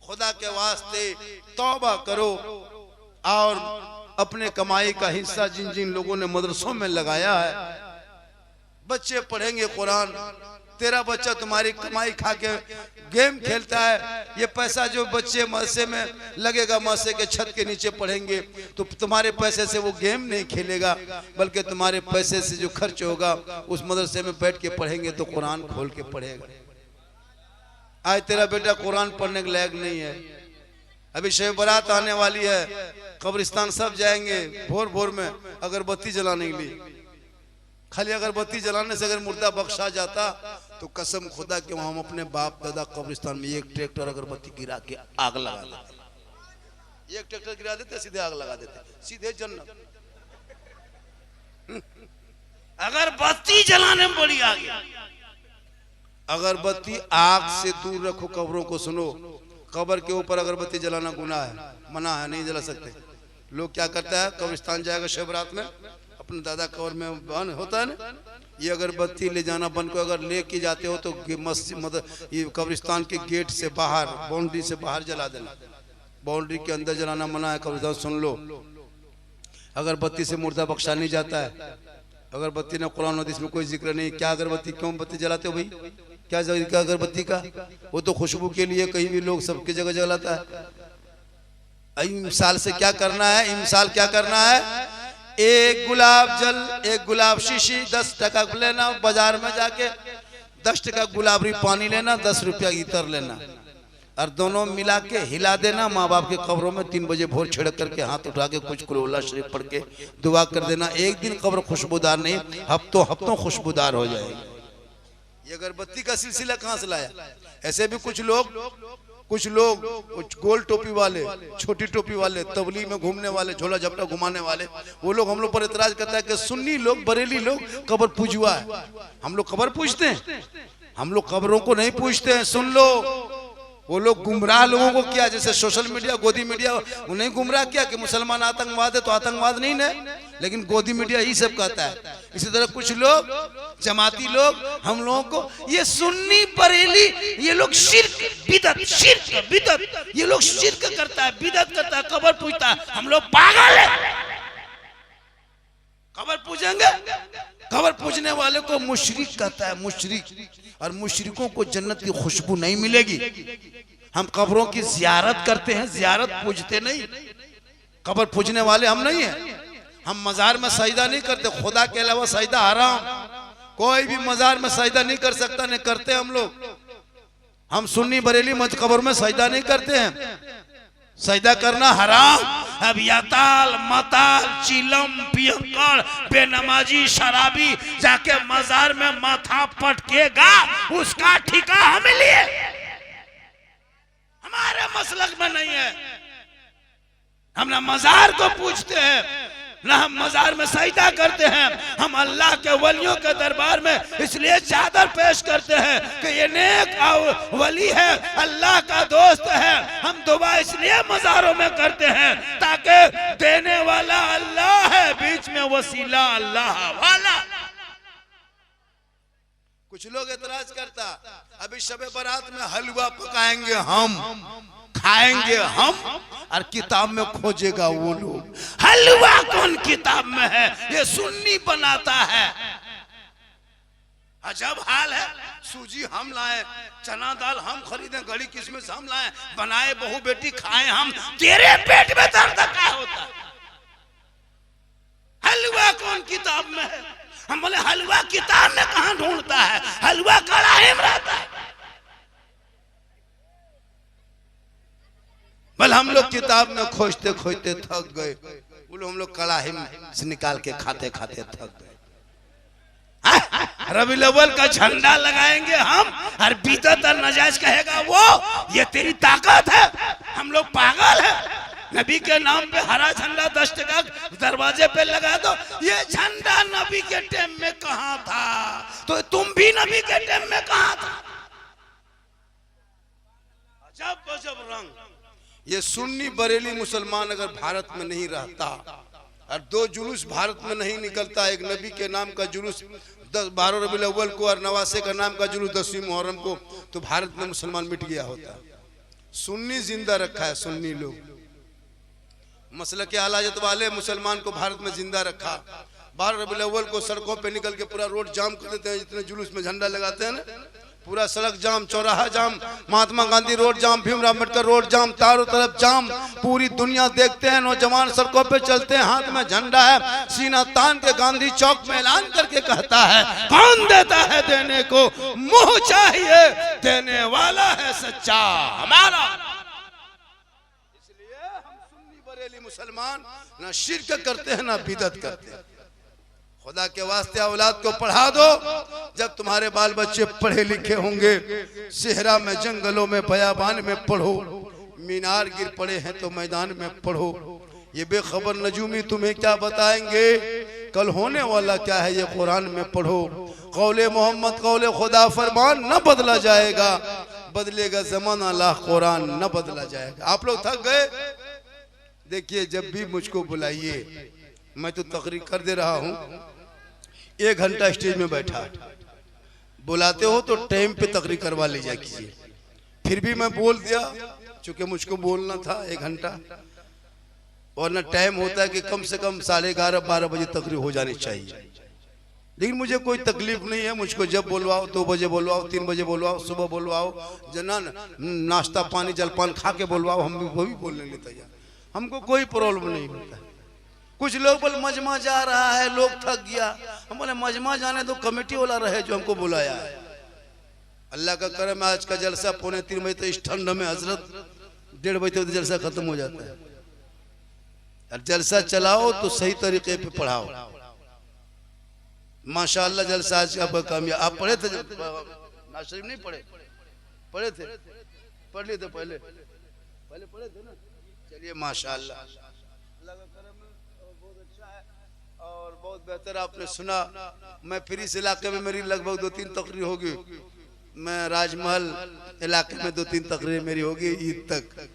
[SPEAKER 3] खुदा के वास्ते तौबा करो और अपने कमाई का हिस्सा जिन जिन लोगों ने मदरसों में लगाया है, बच्चे पढ़ेंगे कुरान। तेरा बच्चा तुम्हारी कमाई खा के गेम खेलता है, ये पैसा जो बच्चे मदरसे में लगेगा, मदरसे के छत के नीचे पढ़ेंगे, तो तुम्हारे पैसे से वो गेम नहीं खेलेगा, बल्कि तुम्हारे पैसे से जो खर्च होगा उस मदरसे में बैठ के पढ़ेंगे तो कुरान खोल के पढ़ेगा। आज तेरा बेटा कुरान पढ़ने के लायक नहीं है। अभी शब बारात आने वाली है, कब्रिस्तान सब जाएंगे भोर भोर में अगरबत्ती जलाने के लिए। खाली अगरबत्ती जलाने से अगर मुर्दा बख्शा जाता तो कसम खुदा के हम अपने बाप दादा कब्रिस्तान में एक ट्रैक्टर अगरबत्ती गिरा के आग लगा देते। एक ट्रैक्टर गिरा देते, सीधे आग लगा देते, सीधे जन्नत।
[SPEAKER 1] अगरबत्ती जलाने में बड़ी आग।
[SPEAKER 3] अगरबत्ती आग से दूर रखो कब्रों को। सुनो, कब्र के ऊपर अगरबत्ती जलाना गुनाह है, मना है, नहीं जला सकते। लोग क्या करता है, कब्रिस्तान जाएगा शब रात में, अपने दादा कब्र में बन होता है ना, ये अगरबत्ती ले जाना बन को अगर लेके जाते हो तो मस्जिद ये कब्रिस्तान के गेट से बाहर, बाउंड्री से बाहर जला देना। बाउंड्री के अंदर जलाना मना है। कब्रिस्तान सुन लो, अगरबत्ती से मुर्दा बख्शा नहीं जाता है। अगरबत्ती ने कुरान हदीस में कोई जिक्र नहीं। क्या अगरबत्ती, क्यों बत्ती जलाते हो भाई? क्या जिक्र अगरबत्ती का? वो तो खुशबू के लिए कहीं भी लोग सबकी जगह जलाता है। इमसाल से क्या करना है? इमसाल क्या करना है? एक गुलाब जल, एक गुलाब शीशी 10 टका लेना, बाजार में जाके 10 टका गुलाबरी पानी लेना, 10 रुपया इतर लेना, और दोनों मिला के हिला देना। माँ बाप के कब्रों में 3 बजे भोर छिड़क करके हाथ उठा के कुछ कुल शरीफ पढ़ के दुआ कर देना। एक दिन कब्र खुशबूदार नहीं, हफ्तों हफ्तों खुशबूदार हो जाएगी। ये अगरबत्ती का सिलसिला कहाँ से लाया? ऐसे भी कुछ लोग कुछ गोल टोपी वाले, छोटी टोपी वाले, तबलीग में घूमने वाले, झोला झपटा घुमाने वाले, वो लोग हम लोग पर इतराज करता है कि सुन्नी लोग, बरेली लोग कब्र पूजवा है। हम लोग कब्र पूजते हैं? हम लोग कब्रों को नहीं पूजते हैं। सुन लो, वो लोग गुमराह लोगों को किया, जैसे सोशल मीडिया, गोदी मीडिया उन्हें गुमराह किया कि मुसलमान आतंकवाद है, तो आतंकवाद नहीं है, लेकिन गोदी मीडिया ही सब कहता है। इसी तरह कुछ लोग जमाती लोग हम लोगों को ये सुन्नी बरेली, ये लोग शिर्क बिदअत, ये लोग शिर्क करता है, बिदअत करता है, कब्र पूजता है। हम लोग पागल है। कब्र पूजेंगे? कब्र पूजने वाले को मुशरिक कहता है, मुशरिक। और मुशरिकों को जन्नत की खुशबू नहीं मिलेगी। हम कब्रों की जियारत करते हैं, जियारत पूजते नहीं। कब्र पूजने वाले हम नहीं हैं। हम मजार में सजदा नहीं करते, खुदा के अलावा सजदा हराम। कोई भी मजार में सजदा नहीं कर सकता, नहीं करते हम लोग। हम सुन्नी बरेली मज कब्र में सजदा नहीं करते हैं, सजदा करना हराम। अब याताल मताल चिलम पियंकड़ बेनमाजी शराबी जाके मजार में माथा पटकेगा, उसका ठिका हमें लिए, हमारे मसलक में नहीं है। हम ना मजार को पूछते हैं, ना हम मजार में सजदा करते हैं। हम अल्लाह के वलियों के दरबार में इसलिए चादर पेश करते हैं कि ये नेक वली है, अल्लाह का दोस्त है। हम दुआ इसलिए मजारों में करते हैं ताकि देने वाला अल्लाह है, बीच में वसीला अल्लाह वाला। कुछ लोग एतराज करता, अभी शबे बारात में हलवा पकाएंगे हम, खाएंगे हम, और किताब में खोजेगा वो लोग। हलवा कौन किताब में है, ये सुन्नी बनाता है। अजब हाल है। सूजी हम लाए, चना दाल हम खरीदे, गड़ी किशमिश हम लाए, बनाए बहू बेटी खाए हम, तेरे पेट में दर्द क्या होता है? हलवा कौन किताब में है? हम बोले हलवा किताब में कहां ढूंढता है, हलवा कड़ाही में रहता है। बल हम लोग किताब में खोजते खोजते थक गए, बोलो हम लोग कड़ाही में से निकाल के खाते खाते थक गए। रबीउल अव्वल का झंडा लगाएंगे हम और बिदअत और नाजायज कहेगा वो, ये तेरी ताकत है? हम लोग पागल है? नबी के नाम पे हरा झंडा 10 टका दरवाजे पे लगा दो। ये झंडा नबी के टाइम में कहां था? तो तुम भी नबी के टाइम में कहां था? अजब अजब रंग। ये सुन्नी बरेली मुसलमान अगर भारत में नहीं रहता और 2 जुलूस भारत में नहीं निकलता, एक नबी के नाम का जुलूस 12 रबीउल अव्वल को और नवासे का नाम का जुलूस 10वीं मुहर्रम को, तो भारत में मुसलमान मिट गया होता। सुन्नी जिंदा रखा है, सुन्नी लोग मसलक के आलाजत वाले मुसलमान को भारत में जिंदा रखा। 12 रबीउल अव्वल को सड़कों पे निकल के पूरा रोड जाम कर देते हैं, जितने जुलूस में झंडा लगाते हैं ना, पूरा सड़क जाम, चौराहा जाम, महात्मा गांधी रोड जाम, भीमराव अम्बेडकर रोड जाम, चारों तरफ जाम। पूरी दुनिया देखते हैं, नौजवान सड़कों पे चलते हैं, हाथ में झंडा है, सीना तान के गांधी चौक में ऐलान करके कहता है, कौन देता है देने को, मुंह चाहिए, देने वाला है सच्चा हमारा। इसलिए हम सुन्नी बरेली मुसलमान ना शिर्क करते हैं ना बिदअत करते हैं। खुदा के वास्ते औलाद को पढ़ा दो। जब तुम्हारे बाल बच्चे पढ़े लिखे होंगे, सेहरा में, जंगलों में, बयाबान में पढ़ो, मीनार गिर पड़े हैं तो मैदान में पढ़ो। ये बेखबर नजूमी तुम्हें क्या बताएंगे, कल होने वाला क्या है ये कुरान में पढ़ो। कौले मोहम्मद कौले खुदा फरमान न बदला जाएगा, बदलेगा जमाना ला कुरान न बदला जाएगा। आप लोग थक गए? देखिए जब भी मुझको बुलाइए, मैं तो तकरीर कर दे रहा हूँ, 1 घंटा स्टेज में बैठा, बुलाते हो तो टाइम पे तकरीर करवा ले जा कीजिए। फिर भी मैं बोल दिया, चूंकि मुझको बोलना था 1 घंटा, और ना टाइम होता है कि कम से कम 11:30-12 बजे तकरीर हो जानी चाहिए। लेकिन मुझे कोई तकलीफ नहीं है, मुझको जब बोलवाओ 2 बजे बोलवाओ, 3 बजे बोलवाओ, सुबह बोलवाओ, जना नाश्ता पानी जलपान खा के बोलवाओ, हम भी वो भी बोलने के लिए तैयार, हमको कोई प्रॉब्लम नहीं होता। कुछ लोग बोले मजमा जा रहा है, लोग थक गया। हम बोले मजमा जाने तो कमेटी वाला रहे जो हमको बुलाया है। अल्लाह का करम आज का जलसा 2:45 बजे, तो इस ठंड में हजरत 1:30 बजे तो जलसा खत्म हो जाता है। और जलसा चलाओ तो सही तरीके पे पढ़ाओ। माशाअल्लाह जलसा आज आपका कामयाब। आप पढ़े थे नाज़ शरीफ? नहीं पढ़े? पढ़े थे? पढ़ लिए थे पहले पढ़े थे ना। चलिए माशाअल्लाह, अल्लाह का करम बहुत अच्छा है और बहुत बेहतर आपने सुना। मैं फिर इस इलाके में मेरी लगभग 2-3 तकरीर होगी। मैं राजमहल इलाके में 2-3 तकरीर मेरी होगी ईद तक।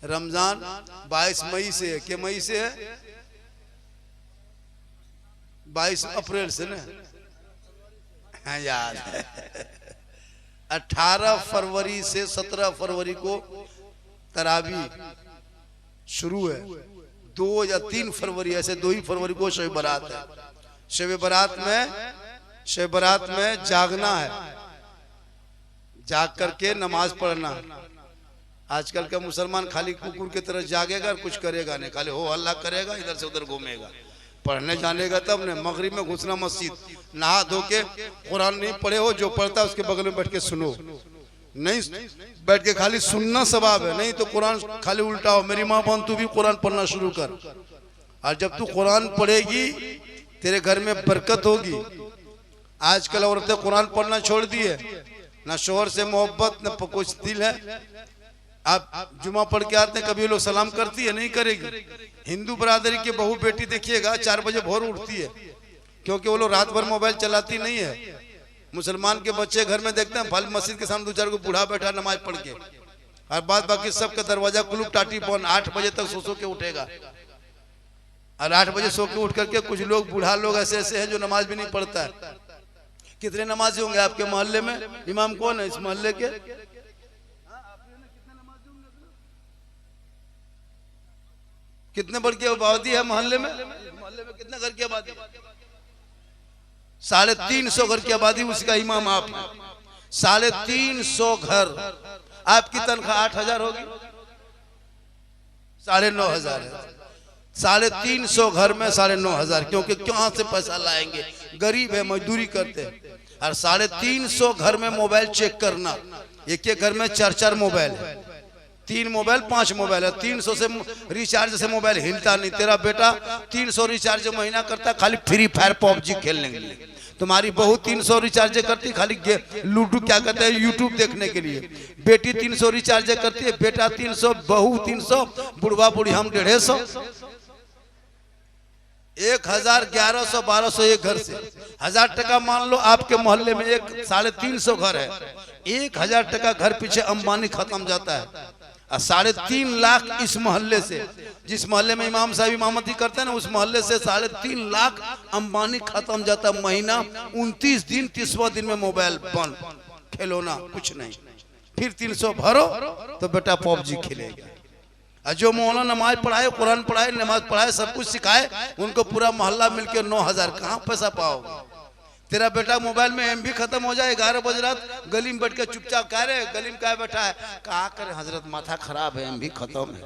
[SPEAKER 3] रमजान 22 मई से है, क्या मई से है? 22 अप्रैल से ना, हाँ यार 18 फरवरी से 17 फरवरी को तरावी शुरू है। 2 या 3 फरवरी, ऐसे 2 ही फरवरी को शब बारात है। शब बारात में जागना है, जाग करके नमाज पढ़ना। आजकल का मुसलमान खाली कुकुर की तरह जागेगा और कुछ करेगा नहीं, खाली हो हल्ला करेगा, इधर से उधर घूमेगा। पढ़ने जानेगा तब ने, मगरिब में घुसना मस्जिद, नहा धो के, कुरान नहीं पढ़े हो, जो पढ़ता है उसके बगल में बैठ के सुनो, नहीं बैठ के खाली सुनना सवाब है, नहीं तो कुरान खाली उल्टा हो। मेरी माँ बहन तू भी कुरान पढ़ना शुरू कर, और जब तू कुरान पढ़ेगी तेरे घर में बरकत होगी। आजकल औरतें कुरान पढ़ना छोड़ दी है, ना शोहर से मोहब्बत न कुछ दिल है। आप जुमा पढ़ के आते हैं, कभी लोग सलाम करती है? नहीं करेगी। हिंदू बरादरी की बहू बेटी देखिएगा 4 बजे भोर उठती है, क्योंकि वो लोग रात भर मोबाइल चलाती नहीं है। मुसलमान के बच्चे घर में देखते हैं, फल मस्जिद के सामने 2-4 को बूढ़ा बैठा नमाज पढ़ के, और बाद बाकी सबका दरवाजा कुलूप टाटी पौन 8 बजे तक सो के उठेगा। और 8 बजे सो के उठ करके कुछ लोग, बूढ़ा लोग ऐसे ऐसे हैं जो नमाज भी नहीं पढ़ता है। कितने नमाजी होंगे आपके मोहल्ले में? इमाम कौन है इस मोहल्ले के? कितने बड़ की आबादी है मोहल्ले में? मोहल्ले में कितने घर की आबादी? 350 घर की आबादी, उसका इमाम आप हैं। 350 घर, आपकी तनख्वाह 8,000 होगी, 9,500 है। 350 घर में 9,500, क्योंकि कहां से पैसा लाएंगे? गरीब है, मजदूरी करते हैं। और 350 घर में मोबाइल चेक करना, एक एक घर में 4-4 मोबाइल है, 3 मोबाइल 5 मोबाइल है। 300 से रिचार्ज से मोबाइल हिलता नहीं। तेरा बेटा 300 रिचार्ज महीना करता खाली फ्री फायर पबजी खेलने के लिए। तुम्हारी बहू 300 रिचार्ज करती खाली लूडो क्या कहते हैं यूट्यूब देखने के लिए। बेटी 300 रिचार्ज करती है, बेटा 300, बहू 300, बुढ़वा बुढ़ी हम 150। 1,000, 1100, 1200 एक घर से। 1,000 टका मान लो आपके मोहल्ले में 350 घर है, 1,000 टका घर पीछे अंबानी खत्म जाता है। 3.5 लाख इस मोहल्ले से, जिस मोहल्ले में इमाम साहब इमामती करते हैं ना, उस मोहल्ले से 3.5 लाख अंबानी खत्म जाता महीना। 29 दिन, 30वां दिन में मोबाइल बंद, खिलौना कुछ नहीं। फिर 300 भरो तो बेटा पबजी खेलेगा। और जो मौलाना नमाज पढ़ाए, कुरान पढ़ाए, नमाज पढ़ाए, सब कुछ सिखाए, उनको पूरा मोहल्ला मिलकर 9,000, कहाँ पैसा पाओगे? तेरा बेटा मोबाइल में एमबी खत्म हो जाए, 11 बजे रात गली में बैठ के चुपचाप कह रहे गली में क्या बैठा है, कहा करे हजरत माथा खराब है, एमबी खत्म है।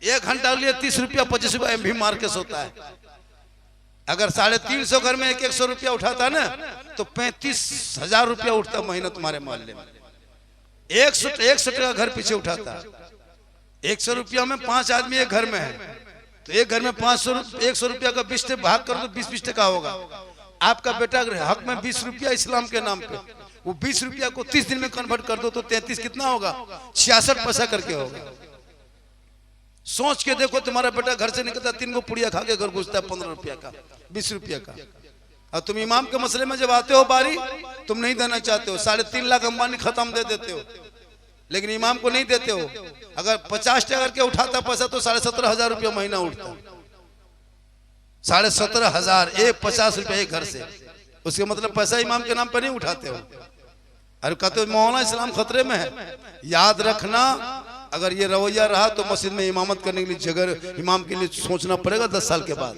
[SPEAKER 3] 1 घंटा लिए 30 रुपया 25 रुपया एमबी मार के सोता है। अगर 350 घर में 100 रुपया उठाता ना, तो 35,000 रुपया उठता महीना तुम्हारे मोहल्ले में। 100 टका घर पीछे उठाता। 100 रुपया में 5 आदमी एक घर में है, तो एक घर में 100 रुपया का 20 भाग कर दो, 20 टका होगा। आपका बेटा हक में 20 रुपया इस्लाम के नाम पे, वो 20 रुपया को 30 दिन में कन्वर्ट कर दो तो 33 कितना होगा? 66 पैसा करके होगा। सोच के देखो, तुम्हारा बेटा घर से निकलता 3 गो पुड़िया खा के घर घुसता है 15 रुपया का, 20 रुपया का। और तुम इमाम के मसले में जब आते हो बारी, तुम नहीं देना चाहते हो। 3.5 लाख अंबानी खत्म दे देते हो, लेकिन इमाम को नहीं देते हो। अगर 50 टका करके उठाता पैसा तो 17,500 रुपया महीना उठता। 17,500, 50 रुपया एक घर से। उसके मतलब पैसा इमाम के नाम पर नहीं उठाते हो। अरे कहते हो मौलाना इस्लाम खतरे में है। याद रखना, अगर ये रवैया रहा तो मस्जिद में इमामत करने के लिए जगह इमाम के लिए सोचना पड़ेगा। 10 साल के बाद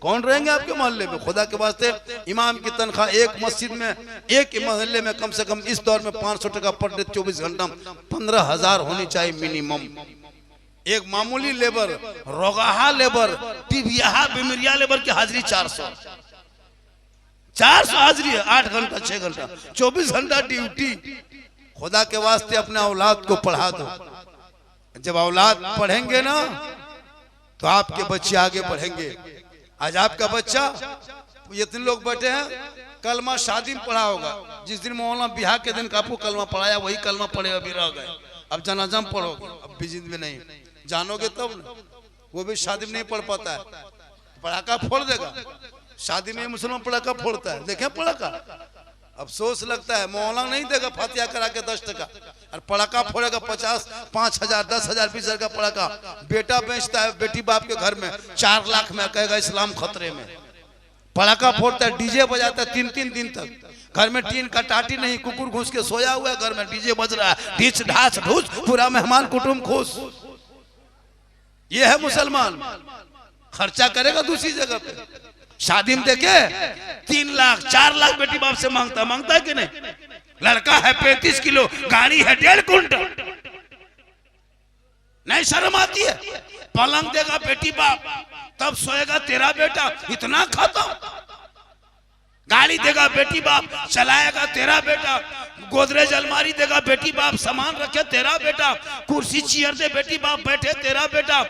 [SPEAKER 3] कौन रहेंगे आपके मोहल्ले में? खुदा के वास्ते इमाम की तनख्वाह एक मस्जिद में, एक मोहल्ले में कम से कम इस दौर में 500 टका पर डे 24 घंटा 15,000 होनी चाहिए मिनिमम। एक मामूली लेबर, रोगाहा लेबर, टीबिया बीमारिया लेबर की हाजिरी 400 हाजिरी है। 8 घंटा 6 घंटा 24 घंटा ड्यूटी। खुदा के वास्ते अपने औलाद को पढ़ा दो। जब औलाद पढ़ेंगे ना तो आपके बच्चे आगे बढ़ेंगे। आज आपका बच्चा, ये 3 लोग बैठे हैं, कलमा शादी में पढ़ा होगा। जिस दिन मौलाना बिहार के दिन आपको कलमा पढ़ाया, वही कलमा पढ़े अभी रह गए। अब जनाजा में पढ़ोगे, अब बिजिद में नहीं जानोगे तब ना। वो भी शादी में नहीं पढ़ पाता है, पड़ाका फोड़ देगा। शादी में मुसलमान पड़ाका फोड़ता है, देखे पड़ाका। अफसोस लगता है मौलाना नहीं देगा फातिहा करा के 10 टका, और पड़ाका फोड़ेगा 50, 5,000, 10,000, 20,000 का पड़ाका। बेटा बेचता है बेटी बाप के घर में 4 लाख में, कहेगा इस्लाम खतरे में। पड़ाका फोड़ता है, डीजे बजाता है 3-3 दिन तक। घर में टीन का टाटी नहीं, कुकुर घुस के सोया हुआ है, घर में डीजे बज रहा है, ढीच ढाच ढूस, पूरा मेहमान कुटुंब खुश। ये है मुसलमान। खर्चा करेगा दूसरी जगह पे। शादी में देखे 3 लाख 4 लाख बेटी बाप से मांगता है कि नहीं? लड़का है 35 किलो, गाड़ी है 1.5 कुंटल। नहीं शर्म आती है? पलंग देगा बेटी बाप, तब सोएगा तेरा बेटा, इतना खत्म। गाड़ी देगा बेटी बाप, चलाएगा तेरा बेटा। गोदरेज अलमारी देगा बेटी बाप, सामान रखे तेरा बेटा। कुर्सी चेयर दे बेटी बाप, बैठे तेरा बेटा।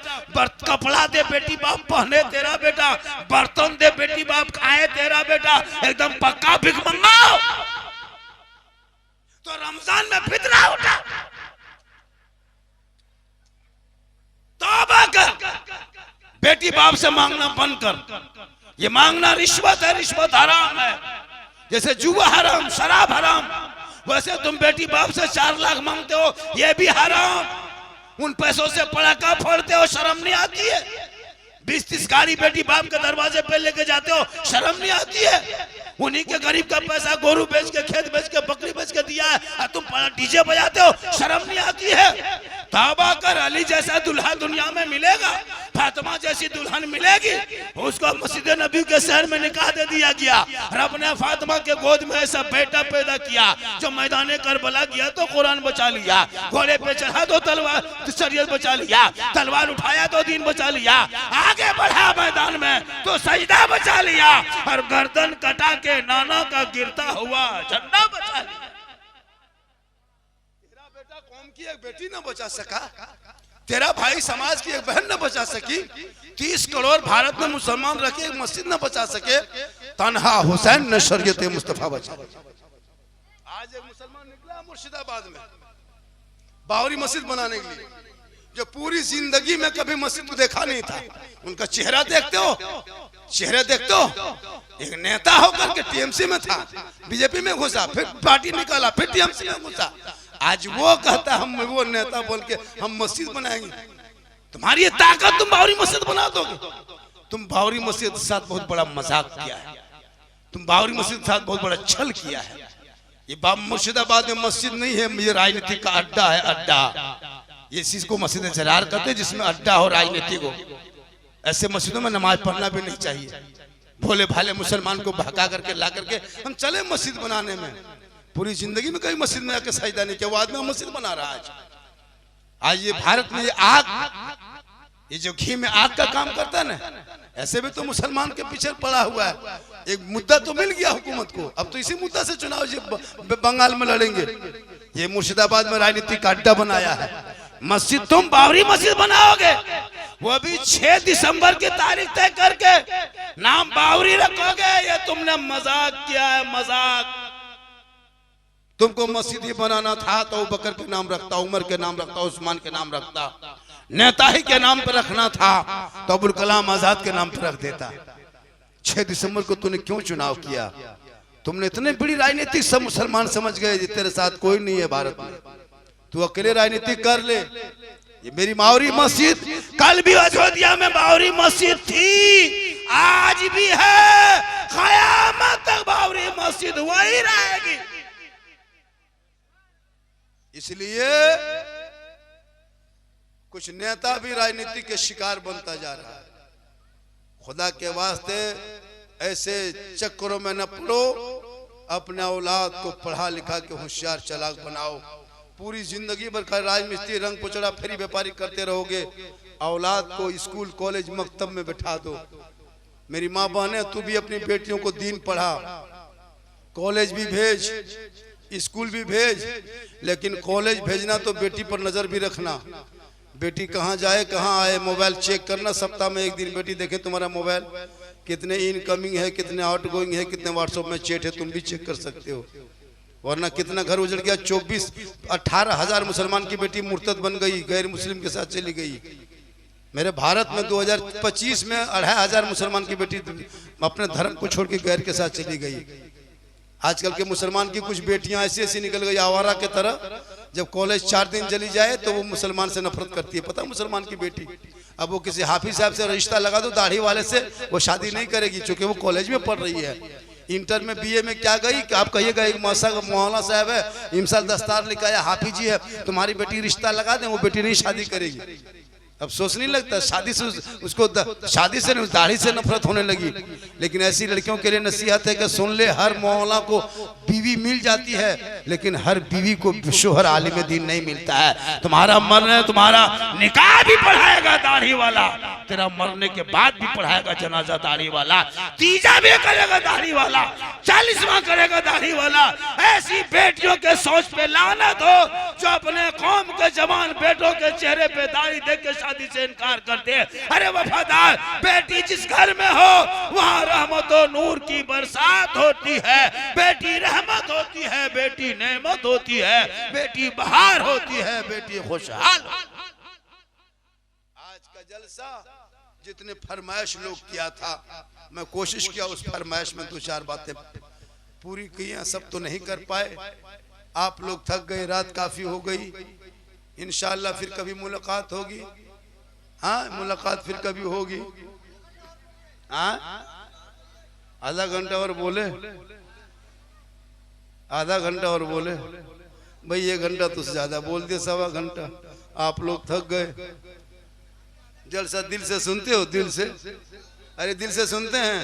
[SPEAKER 3] कपड़ा दे बेटी बाप, पहने तेरा बेटा। बर्तन दे बेटी बाप, खाए तेरा बेटा। एकदम पक्का भिखमंगा। तो रमजान में फितना उठा, तौबा कर, बेटी बाप से मांगना बंद कर। ये मांगना रिश्वत है, रिश्वत हराम है। जैसे जुआ हराम, शराब हराम, वैसे तुम बेटी बाप से 4 लाख मांगते हो, ये भी हराम। उन पैसों से पड़ाका फोड़ते हो, शर्म नहीं आती है? 20-30 गाड़ी बेटी बाप के दरवाजे पे लेके जाते हो, शर्म नहीं आती है? उन्हीं के गरीब का पैसा गोरू बेच के, खेत बेच के, बकरी बेच के दिया है, और तुम डीजे बजाते हो, शर्म नहीं आती है?
[SPEAKER 1] तौबा कर, अली जैसा दुल्हा दुनिया में मिलेगा, फातिमा जैसी दुल्हन मिलेगी। उसको मस्जिद नबी के शहर में निकाह दे दिया गया। रब ने फातिमा के गोद में ऐसा बेटा पैदा किया जो मैदान करबला गया तो कुरान बचा लिया, घोड़े पे चढ़ा तो तलवार शरीयत बचा लिया, तलवार उठाया तो दीन बचा लिया, आगे बढ़ा मैदान में तो सजदा बचा लिया, और गर्दन कटा के नाना का गिरता हुआ झंडा बचा लिया।
[SPEAKER 3] तेरा बेटा कौम की एक बेटी न बचा सका, तेरा भाई समाज की एक बहन न बचा सकी, 30 करोड़ भारत में मुसलमान रखे एक मस्जिद न बचा सके, तन्हा हुसैन ने शरीयत मुस्तफा बचा। आज एक मुसलमान निकला मुर्शिदाबाद में बावरी मस्जिद बनाने के लिए, जो पूरी जिंदगी में कभी मस्जिद को देखा नहीं था। उनका चेहरा देखते हो, चेहरे देखते हो, एक नेता होकर के टीएमसी में था, बीजेपी में घुसा, फिर पार्टी निकाला, फिर टीएमसी में घुसा। आज वो कहता हम वो नेता बोल के हम मस्जिद बनाएंगे। तुम्हारी ये ताकत, तुम बावरी मस्जिद बना दोगे। तुम बावरी मस्जिद के साथ बहुत बड़ा मजाक किया है, तुम बावरी मस्जिद के साथ बहुत बड़ा छल किया है। ये मुर्शिदाबाद में मस्जिद नहीं है, ये राजनीति का अड्डा है, अड्डा। ये चीज को मस्जिद जरार करते हैं जिसमें अड्डा हो राजनीति को। ऐसे मस्जिदों में नमाज पढ़ना भी नहीं चाहिए। भोले भाले मुसलमान को भगा करके ला करके हम चले मस्जिद बनाने में। पूरी जिंदगी में कभी मस्जिद में आके सजदा नहीं किया, वो आदमी मस्जिद बना रहा है। आज ये भारत में ये आग, ये जो घी में आग का काम करता है ना, ऐसे भी तो मुसलमान के पीछे पड़ा हुआ है। एक मुद्दा तो मिल गया हुकूमत को, अब तो इसी मुद्दा से चुनाव बंगाल में लड़ेंगे। ये मुर्शिदाबाद में राजनीति का अड्डा बनाया है। मस्जिद तुम बावरी मस्जिद बनाओगे, वो भी 6 दिसंबर की तारीख तय करके नाम बावरी रखोगे, ये तुमने मजाक किया है, मजाक। तुमको मस्जिद ही बनाना था तो अबू बकर के नाम रखता, उमर के नाम रखता, उस्मान के नाम रखता, नेता ही के नाम पर रखना था तो अबुल कलाम आजाद के नाम पर रख देता। 6 दिसंबर को तूने क्यों चुनाव किया? तुमने इतने बड़ी राजनीति, सब मुसलमान समझ गए तेरे साथ कोई नहीं है भारत में, तू अकेले राजनीति कर ले। ये मेरी बावरी मस्जिद, कल भी अयोध्या में बावरी मस्जिद थी, आज भी है, क़यामत तक बावरी मस्जिद वही रहेगी। इसलिए कुछ नेता भी राजनीति के शिकार बनता जा रहा है। खुदा के वास्ते ऐसे चक्करों में न पड़ो, अपने औलाद को पढ़ा लिखा के होशियार चालाक बनाओ। पूरी जिंदगी भर का राजमिस्त्री रंग पुचड़ा फेरी व्यापारी करते रहोगे, औलाद को स्कूल कॉलेज मकतब में बैठा दो। मेरी माँ बहने, तू भी अपनी बेटियों को दीन पढ़ा, कॉलेज भी भेज, स्कूल भी भेज, लेकिन कॉलेज भेजना तो बेटी पर नजर भी रखना। बेटी कहाँ जाए कहाँ आए मोबाइल चेक करना, सप्ताह में एक दिन बेटी देखे तुम्हारा मोबाइल कितने इनकमिंग है, कितने आउटगोइंग है, कितने व्हाट्सएप में चैट है, तुम भी चेक कर सकते हो। वरना कितना घर उजड़ गया। 18 हजार मुसलमान की बेटी मुर्तद बन गई, गैर मुस्लिम के साथ चली गई। मेरे भारत में 2025 में 2500 मुसलमान की बेटी अपने धर्म को छोड़ के गैर के साथ चली गई। आजकल के मुसलमान की कुछ बेटियां ऐसी ऐसी निकल गई आवारा के तरह, जब कॉलेज 4 दिन चली जाए तो वो मुसलमान से नफरत करती है। पता मुसलमान की बेटी, अब वो किसी हाफिज साहब से रिश्ता लगा दो दाढ़ी वाले से, वो शादी नहीं करेगी, क्योंकि वो कॉलेज में पढ़ रही है। इंटर में बीए में क्या गई कि आप कहिएगा एक मौलाना साहब है, इमसाल दस्तार लिखाया, हाफिज जी है, तुम्हारी बेटी रिश्ता लगा दें, वो बेटी नहीं शादी करेगी। अब सोच नहीं लगता, शादी से उसको शादी से नहीं, दाढ़ी से नफरत होने लगी। लेकिन ऐसी लड़कियों के लिए नसीहत है कि सुन ले, हर मौला को बीवी मिल जाती है, लेकिन हर बीवी को शोहर आलिम दीन नहीं मिलता है। तुम्हारा मरने, तुम्हारा निकाह भी पढ़ाएगा दाढ़ी वाला, तेरा मरने के बाद भी पढ़ाएगा जनाजा दाढ़ी वाला, तीजा भी करेगा दाढ़ी वाला, 40वां करेगा दाढ़ी वाला। ऐसी बेटियों के सोच पे लानत हो जो अपने कौम के जवान बेटों के चेहरे पे दाढ़ी देख के शादी से इनकार करते हैं। अरे वफादार बेटी जिस घर में हो वहाँ रहमत और नूर की बरसात होती है। बेटी रहमत होती है, बेटी नेमत होती है, बेटी बहार होती है, बेटी खुशहाल। आज का जलसा जितने फरमाइश लोग किया था, मैं कोशिश किया उस फरमाइश में 2-4 बातें पूरी की हैं, सब तो नहीं कर पाए। आप लोग थक गए, रात काफी हो गई। इंशाअल्लाह फिर कभी मुलाकात होगी। हाँ, मुलाकात फिर कभी होगी। हाँ, आधा घंटा और बोले, आधा घंटा और बोले भाई, 1 घंटा तो ज्यादा बोल दिया, 1.25 घंटा। आप लोग थक गए। जलसा दिल से सुनते हो? दिल से? अरे दिल से सुनते हैं?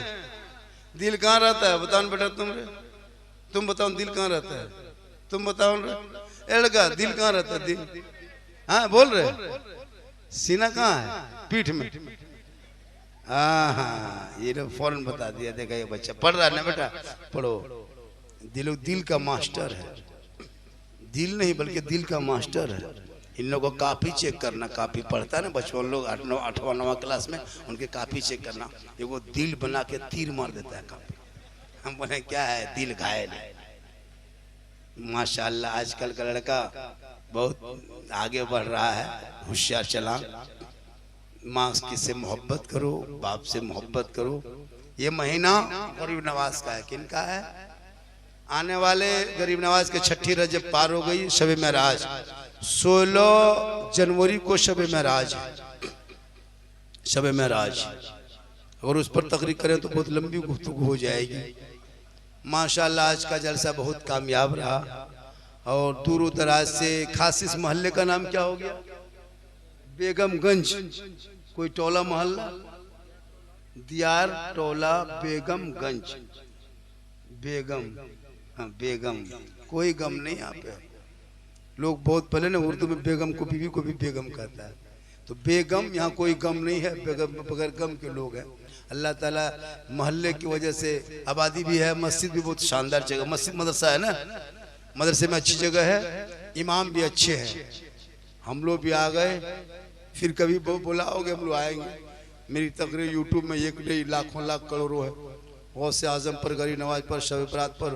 [SPEAKER 3] दिल कहाँ रहता है? बताओ बेटा तुम बताओ दिल कहाँ रहता है? तुम बताओ लड़का, दिल कहाँ रहता है? दिल, हाँ बोल रहे, सीना कहाँ है? पीठ में। हाँ ये लोग फौरन बता दिया। देखा ये बच्चा पढ़ रहा है ना बेटा, पढ़ो। दिल का मास्टर है, दिल नहीं बल्कि दिल का मास्टर है। इन लोगों को कापी चेक करना, कापी पढ़ता है ना बचपन लोग 8वां 9वां क्लास में, उनके कापी चेक करना। ये वो दिल बना के तीर मार देता है कापी। हम बोले क्या है? दिल घायल है। माशाल्लाह आजकल का लड़का बहुत आगे बढ़ रहा है, होशियार चला। माँ से मोहब्बत करो, बाप से मोहब्बत करो। ये महीना गरीब नवाज का है। किन का है? आने वाले गरीब नवाज के छठी रजब पार हो गई, शब महराज 16 जनवरी को शब महराज है। शब महराज अगर उस पर तकरीर करें तो बहुत लंबी गुफ्तगू हो जाएगी। माशाल्लाह आज का जलसा बहुत कामयाब रहा। और दूर दराज से खास इस मोहल्ले का नाम क्या हो गया? बेगमगंज। कोई टोला मोहल्ला? दियार टोला बेगमगंज। बेगम, हाँ बेगम, कोई गम नहीं यहाँ पे। लोग बहुत पहले ना उर्दू में बेगम को बीवी को भी बेगम कहता है, तो बेगम यहाँ कोई गम नहीं है, बेगम बगैर गम के लोग हैं। अल्लाह ताला मोहल्ले की वजह से आबादी भी है, मस्जिद भी बहुत शानदार जगह, मस्जिद मदरसा है ना, मदरसे में अच्छी जगह है, इमाम भी अच्छे हैं। हम लोग भी आ गए, फिर कभी बुलाओगे हम लोग आएंगे। मेरी तकरीर यूट्यूब में एक नहीं लाखों लाख करोड़ों है। गौसे आजम पर, गरीब नवाज पर, शब बरात पर,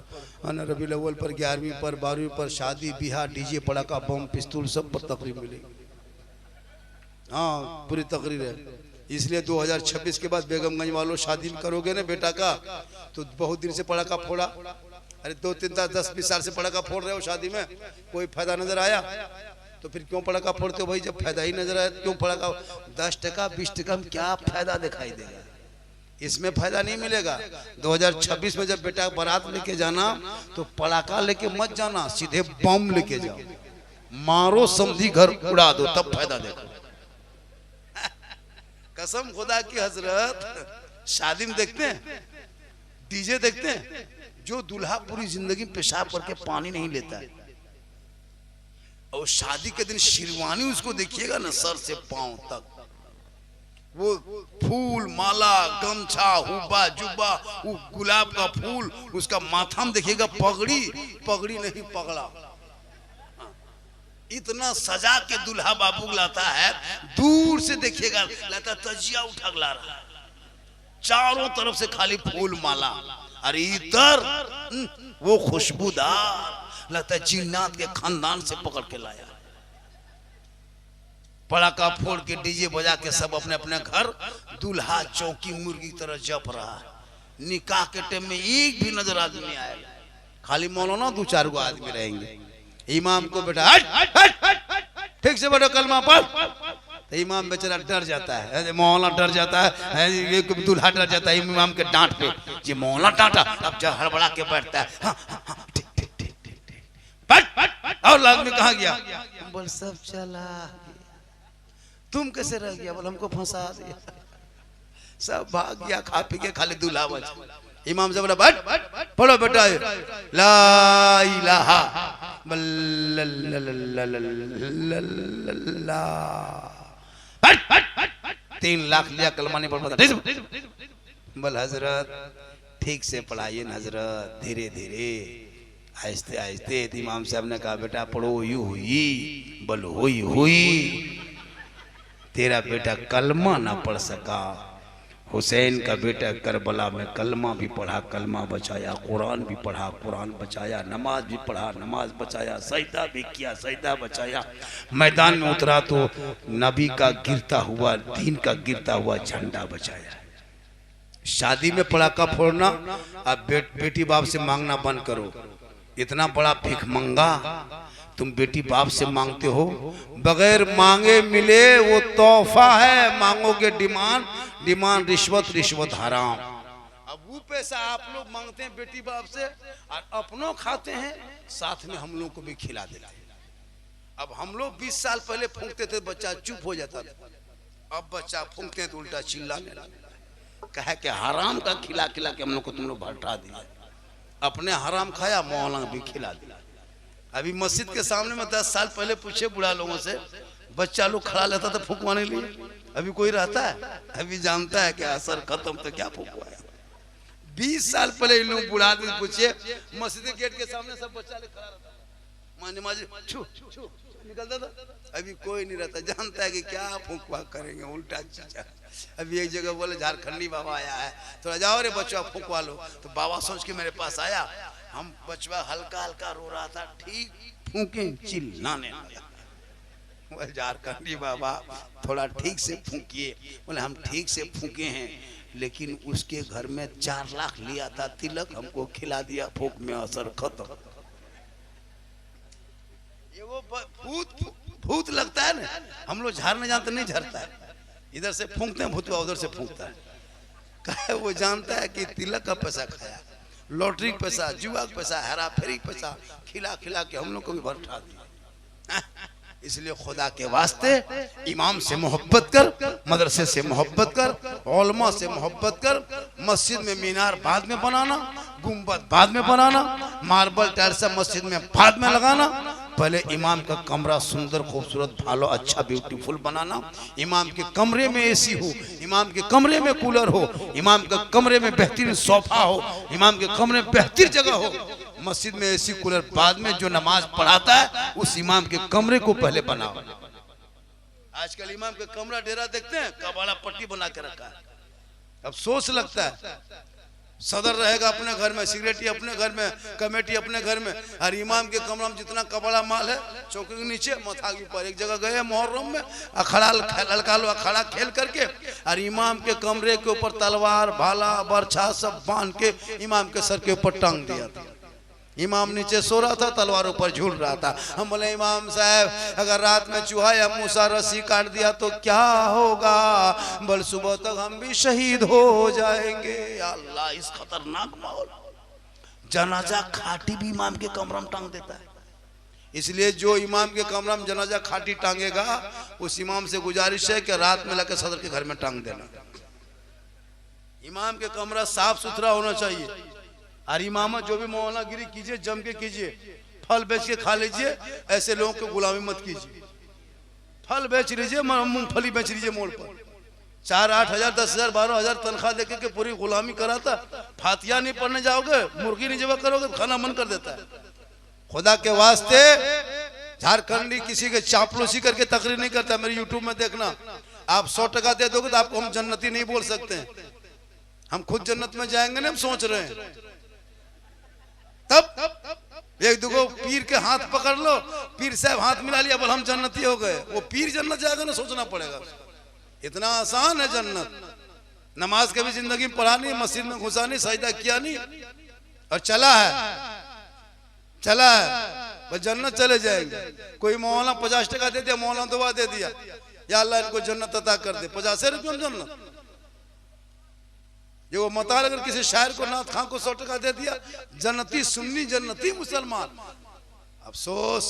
[SPEAKER 3] रबीउल अव्वल पर, 11वीं पर, 12वीं पर, शादी ब्याह, डीजे पटाखा बम पिस्तौल सब पर तकरीर मिलेगी। हाँ पूरी तकरीर है। इसलिए 2026 के बाद बेगमगंज वालों शादी करोगे ना बेटा का, तो बहुत दिन से पटाखा फोड़ा। अरे 2-3 साल 10-20 साल से पटाखा फोड़ रहे हो, शादी में कोई फायदा नजर आया तो फिर क्यों पटाखा फोड़ते हो भाई? जब फायदा ही नजर आया क्यों पटाखा? 10 टका 20 टका में क्या फायदा दिखाई देगा? इसमें फायदा नहीं मिलेगा। 2026 में जब बेटा बारात लेके जाना तो पटाखा लेके मत जाना, सीधे बम लेके जाओ, मारो समझी घर उड़ा दो, तब फायदा देखो। कसम खुदा की हजरत, शादी में देखते हैं, डीजे देखते हैं, जो दूल्हा पूरी जिंदगी पेशाब करके पानी नहीं लेता है, और शादी के दिन शेरवानी उसको देखिएगा ना सर से पांव तक, वो फूल माला गमछा हुब्बा जुब्बा, वो गुलाब का फूल, उसका माथा में देखिएगा पगड़ी, पगड़ी नहीं पगड़ा, इतना सजा के दूल्हा बाबू लाता है। दूर से देखिएगा लाता तजिया उठा ला रहा है, चारों तरफ से खाली फूल माला, अरे इधर वो खुशबूदार लगता है जिन्नात के खानदान से पकड़ के लाया। पटाखा फोड़ के डीजे बजा के सब अपने अपने घर, दूल्हा चौकी मुर्गी की तरह जप रहा है। निकाह के टाइम में एक भी नजर आदमी नहीं आएगा, खाली मौलाना 2-4 गो आदमी रहेंगे। इमाम को बेटा ठीक से बेटा कलमा पढ़, तो इमाम बेचारा डर जाता है, मौलाना डर जाता है, ये दूल्हा डर जाता है इमाम के डांट पे। जी मौलाना डांटा, अब जब हड़बड़ा के बैठता है, हाँ, हाँ, हाँ, ठीक ठीक ठीक ठीक ठीक, और आदमी कहाँ गया? बोल सब चला, तुम कैसे रह गया? बोल हमको फंसा दिया, सब भाग गया, खा पी के खाली दूल्हा बचा। इमाम से बोला बैठ पढ़ो बेटा, ला इलाहा बैठ 3 लाख लिया, कलमा नहीं पढ़ पाता। बोल हजरत ठीक से पढ़ाइए ना हजरत, धीरे धीरे आहिस्ते आहिस्ते। इमाम साहब ने कहा बेटा पढ़ो, यू हुई, बोल हुई हुई, तेरा बेटा कलमा ना पढ़ सका। हुसैन का बेटा करबला में कलमा भी पढ़ा, कलमा बचाया, कुरान भी पढ़ा, कुरान बचाया, नमाज भी पढ़ा, नमाज बचाया, सजदा भी किया, सजदा बचाया। मैदान में उतरा तो नबी का गिरता हुआ, दीन का गिरता हुआ झंडा बचाया। शादी में पटाखा फोड़ना, अब बेटी बाप से मांगना बंद करो। इतना बड़ा भिखमंगा तुम बेटी बाप से मांगते हो, बगैर मांगे मिले वो तोहफा है, मांगोगे डिमांड, डिमांड रिश्वत, रिश्वत हराम। अब वो पैसा आप लोग मांगते हैं बेटी बाप से और अपनों खाते हैं, साथ में हम लोग को भी खिला देते हैं। अब हम लोग 20 साल पहले फूंकते थे बच्चा चुप हो जाता था, अब बच्चा फूंकते हैं तो उल्टा चिल्लाने लगता। कहे कि हराम का खिला खिला के हम लोग को तुम लोग भटका दिया, अपने हराम खाया मौलाना भी खिला दिया। अभी मस्जिद के सामने में 10 साल पहले पूछे बुढ़ा लोगों से, बच्चा लोग खड़ा लेता था फूंकवाने लिए, अभी कोई रहता है? अभी जानता है कि असर खत्म तो क्या फूंकवाया। 20 साल पहले इन लोग बुढ़ा आदमी पूछे, मस्जिद के गेट के सामने सब बच्चा लोग खड़ा रहता, माँ नमाज़ी छू छू निकलता था। अभी कोई नहीं रहता, जानता है कि क्या फूंकवा करेंगे, उल्टा चीजा। अभी एक जगह बोले झारखंडी बाबा आया है, थोड़ा जाओ रे बच्चा फूंकवा लो। तो बाबा सोच के मेरे पास आया, हम बचवा हल्का हल्का रो रहा था, ठीक फूंके चिल्लाने लगा। बोले झारखंडी बाबा थोड़ा ठीक से फूंकिए। बोले हम ठीक से फूंके हैं, लेकिन उसके घर में 4 लाख लिया था तिलक, हमको खिला दिया, फूंक में असर खत्म। ये वो भूत लगता है ना, हम लोग झाड़ने जानते नहीं झरता है, इधर से फूंकते हैं भूतवा उधर से फूंकता है। कहे वो जानता है कि तिलक का पैसा खाया, लॉटरी का पैसा, जुआ का पैसा, हेरा फेरी का पैसा खिला खिला के हम लोग को भी भरठा दिया। इसलिए खुदा के वास्ते इमाम से मोहब्बत कर, मदरसे से मोहब्बत कर, उलमा से मोहब्बत कर। मस्जिद में मीनार बाद में बनाना, गुंबद बाद में बनाना, मार्बल टाइल्स मस्जिद में बाद में लगाना। पहले इमाम का कमरा सुंदर खूबसूरत भालो अच्छा ब्यूटीफुल बनाना। इमाम के कमरे में एसी हो, इमाम के कमरे में कूलर हो, इमाम के कमरे में बेहतरीन सोफा हो, इमाम के कमरे में बेहतरीन जगह हो। मस्जिद में एसी कूलर बाद में, जो नमाज पढ़ाता है उस इमाम के कमरे को पहले बनाओ। आजकल इमाम के कमरा डेरा देखते हैं, कबाड़ा पट्टी बना के रखा है। अब सोच लगता है सदर रहेगा अपने घर में, सिगरेटी अपने घर में, कमेटी अपने घर में, और इमाम के कमरा में जितना कबाड़ा माल है चौकी के नीचे मथा के ऊपर। एक जगह गए मुहर्रम में, अखाड़ा लड़का लो अखाड़ा खेल करके, और इमाम के कमरे के ऊपर तलवार भाला बरछा सब बांध के इमाम के सर के ऊपर टांग दिया था। इमाम नीचे सो रहा था, तलवार ऊपर झूल रहा था। हम बोले इमाम साहब अगर रात में चूहा या मूसा रस्सी काट दिया तो क्या होगा? बल सुबह तक हम भी शहीद हो जाएंगे। या अल्लाह, इस खतरनाक माहौल, जनाजा खाटी भी इमाम के कमरा में टांग देता है। इसलिए जो इमाम के कमरा में जनाजा खाटी टांगेगा उस इमाम से गुजारिश है कि रात में लाकर सदर के घर में टांग देना। इमाम के कमरा साफ सुथरा होना चाहिए। और इमामत जो भी मौलानागिरी कीजिए जम के कीजिए, फल बेच के खा लीजिए, ऐसे लोगों को गुलामी मत कीजिए। फल बेच लीजिए, मूंगफली बेच लीजिए मोड़ पर, 4-8 हजार 10 हजार 12 हजार तनख्वाह देके के पूरी गुलामी कराता। फातिया नहीं पढ़ने जाओगे, मुर्गी नहीं जब करोगे तो खाना मन कर देता है। खुदा के वास्ते झारखंडी किसी के चापलूसी करके तकरीर नहीं करता। मेरे यूट्यूब में देखना, आप 100 टका दे दोगे तो आपको हम जन्नती नहीं बोल सकते हैं। हम खुद जन्नत में जाएंगे ना, हम सोच रहे हैं। तब एक दुगो पीर के हाथ पकड़ लो, पीर साहब हाथ मिला लिया, बोल हम जन्नती हो गए। वो पीर जन्नत जाएगा ना, सोचना पड़ेगा। इतना आसान है जन्नत। नमाज कभी जिंदगी में पढ़ा नहीं, मस्जिद में घुसा नहीं, सजदा किया नहीं, और चला है बस जन्नत चले जाएंगे। कोई मौलाना 50 टका दे दिया, मौलाना दुआ दे दिया, या अल्लाह इनको जन्नत अता कर दे, 50 रुपये में जन्नत। जो मताल अगर किसी शायर को नाथ खां को 100 टका दे दिया, जन्नती सुन्नी जन्नती मुसलमान। अफसोस,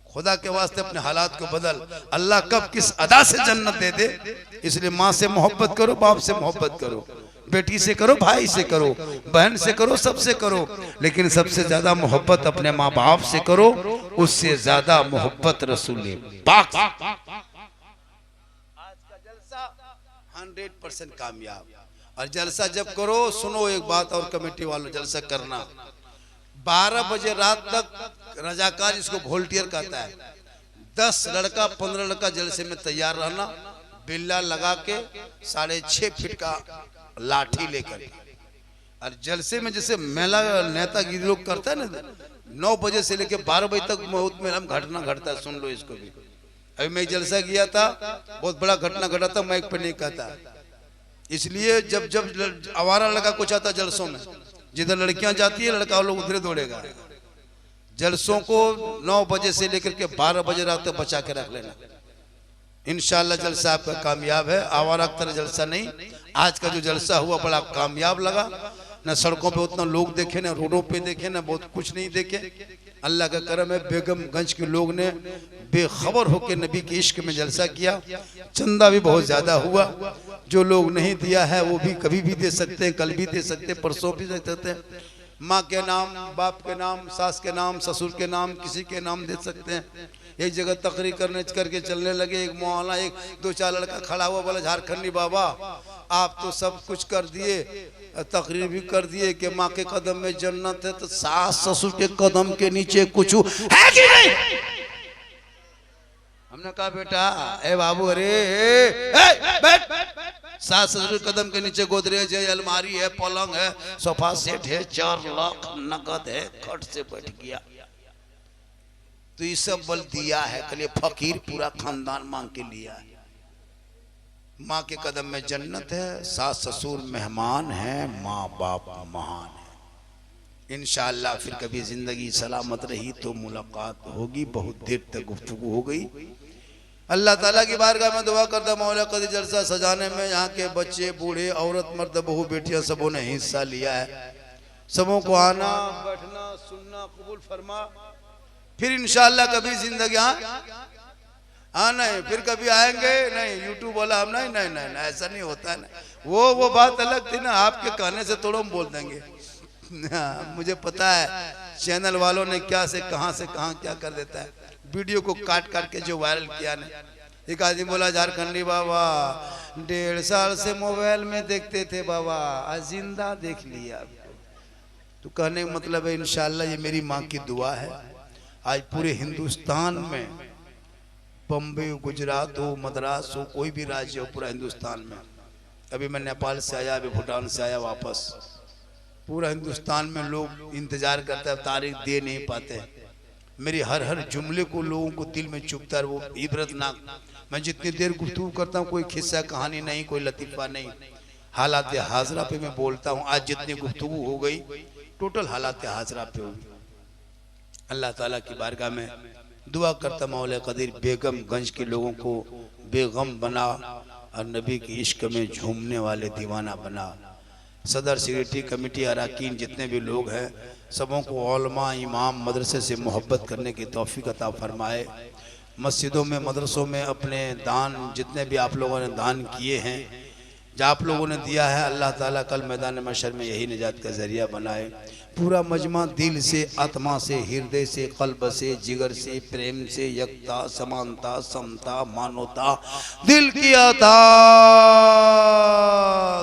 [SPEAKER 3] खुदा के वास्ते अपने हालात को बदल। अल्लाह कब किस अदा से जन्नत दे दे, इसलिए माँ से मोहब्बत करो, बाप से मोहब्बत करो, बेटी से करो, भाई से करो, बहन से करो, सबसे करो, लेकिन सबसे ज्यादा मोहब्बत अपने माँ बाप से करो, उससे ज्यादा मोहब्बत रसूल पाक। आज का जलसा 100% कामयाब। और जलसा जब करो, सुनो एक बात और कमेटी वालों, जलसा करना 12 बजे रात तक रजाकार जिसको वोल्टियर कहता है, 10 लड़का 15 लड़का जलसे में तैयार रहना, बिल्ला लगा के 6.5 फीट का लाठी लेकर। और जलसे में जैसे मेला नेतागिरी लोग करता है ना, 9 बजे से लेकर 12 बजे तक बहुत मेला में घटना घटता है। सुन लो इसको भी। अभी मैं जलसा किया था, बहुत बड़ा घटना घटा था, माइक पे नहीं कहता। इसलिए जब आवारा लड़का कुछ आता जलसों में, जिधर लड़कियां जाती है लड़का लोग उधर दौड़ेगा। जलसों को 9 बजे से लेकर के 12 बजे रात तक बचा के रख लेना। इंशाअल्लाह जलसा आपका कामयाब है। आवारा की तरह जलसा नहीं। आज का जो जलसा हुआ बड़ा कामयाब लगा। न सड़कों पे उतना लोग देखे, न रोडों पे देखे, न बहुत कुछ नहीं देखे। अल्लाह का करम है, बेगमगंज के लोग ने बेखबर होकर नबी के इश्क में जलसा किया। चंदा भी बहुत ज्यादा हुआ। जो लोग नहीं दिया है वो भी कभी भी दे सकते हैं, कल भी दे सकते हैं, परसों भी दे सकते हैं। माँ के नाम, बाप के नाम, सास के नाम, ससुर के नाम, किसी के नाम दे सकते हैं। एक जगह तकरीर करके चलने लगे, एक मौलाना, एक दो चार लड़का खड़ा हुआ, बोला झारखंडी बाबा आप तो सब कुछ कर दिए, तकरीर भी कर दिए कि माँ के कदम में जन्नत है, तो सास ससुर के कदम के नीचे कुछ है कि नहीं? हमने कहा बेटा ए बाबू, अरे बैठ, सास ससुर कदम के नीचे गोदरेज है, अलमारी है, पलंग है, सोफा सेट है, 4 लाख नगद है, खट से बैठ गया। तो ये सब बल दिया है, कल फकीर पूरा खानदान मांग के लिया है। माँ के कदम में जन्नत है, सास ससुर मेहमान है, माँ बाप महान है। इंशाअल्लाह फिर कभी जिंदगी सलामत रही तो मुलाकात होगी। बहुत देर तक गुफ्तगू हो गई। अल्लाह ताला की बारगाह में दुआ करता मौला कदीर जलसा सजाने में यहाँ के बच्चे, बूढ़े, औरत, मर्द, बहू, बेटियां सबों ने हिस्सा लिया है। सबों को आना, बैठना, सुनना कबूल फरमा। फिर इंशाअल्लाह कभी जिंदगी नहीं, फिर कभी आएंगे नहीं, यूट्यूब वाला हम नहीं, ऐसा नहीं होता है ना। वो बात अलग थी ना, आपके कहने से थोड़ा हम बोल देंगे। मुझे पता है चैनल वालों ने क्या से कहां क्या कर देता है। वीडियो को काट के जो वायरल किया ने, एक आदमी बोला झारखंडी बाबा 1.5 साल से मोबाइल में देखते थे बाबा, आज जिंदा देख लिया। तो कहने का मतलब है इंशाअल्लाह ये मेरी माँ की दुआ है। आज पूरे हिंदुस्तान में, बम्बई, गुजरात हो, मद्रास हो, कोई भी राज्य हो, पूरा हिंदुस्तान में, अभी मैं नेपाल से आया, अभी भूटान से आया वापस, पूरा हिंदुस्तान में लोग इंतजार करते हैं, तारीख दे नहीं पाते। मेरी हर जुमले को लोगों को दिल में चुभता है, वो इबरतनाक। मैं जितनी देर गुफ्तगू करता हूँ कोई किस्सा कहानी नहीं, कोई लतीफ़ा नहीं, हालात हाजरा पे मैं बोलता हूँ। आज जितनी गुफ्तगू हो गई टोटल हालात हाजरा पे होगी। अल्लाह ताला की बारगाह में दुआ करता मौला कदीर बेगमगंज के लोगों को बेगम बना और नबी के इश्क में झूमने वाले दीवाना बना। सदर सेक्रेटरी कमेटी अराकीन जितने भी लोग हैं सबों को उलमा, इमाम, मदरसे से मोहब्बत करने की तौफीक अता फरमाए। मस्जिदों में, मदरसों में अपने दान जितने भी आप लोगों ने दान किए हैं, जो आप लोगों ने दिया है, अल्लाह ताला कल मैदान महशर में यही निजात का जरिया बनाए। पूरा मजमा दिल से, आत्मा से, हृदय से, कल्ब से, जिगर से, प्रेम से, यकता, समानता, समता, मानवता, दिल की अता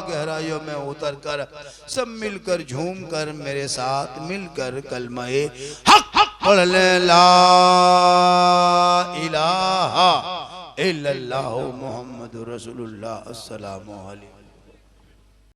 [SPEAKER 3] गहराइयों में उतर कर सब मिलकर झूम कर मेरे साथ मिलकर कलमे हक पढ़ ले, ला इलाहा इल्लल्लाहु मुहम्मदुर रसूलुल्लाह। अस्सलामु अलैकुम।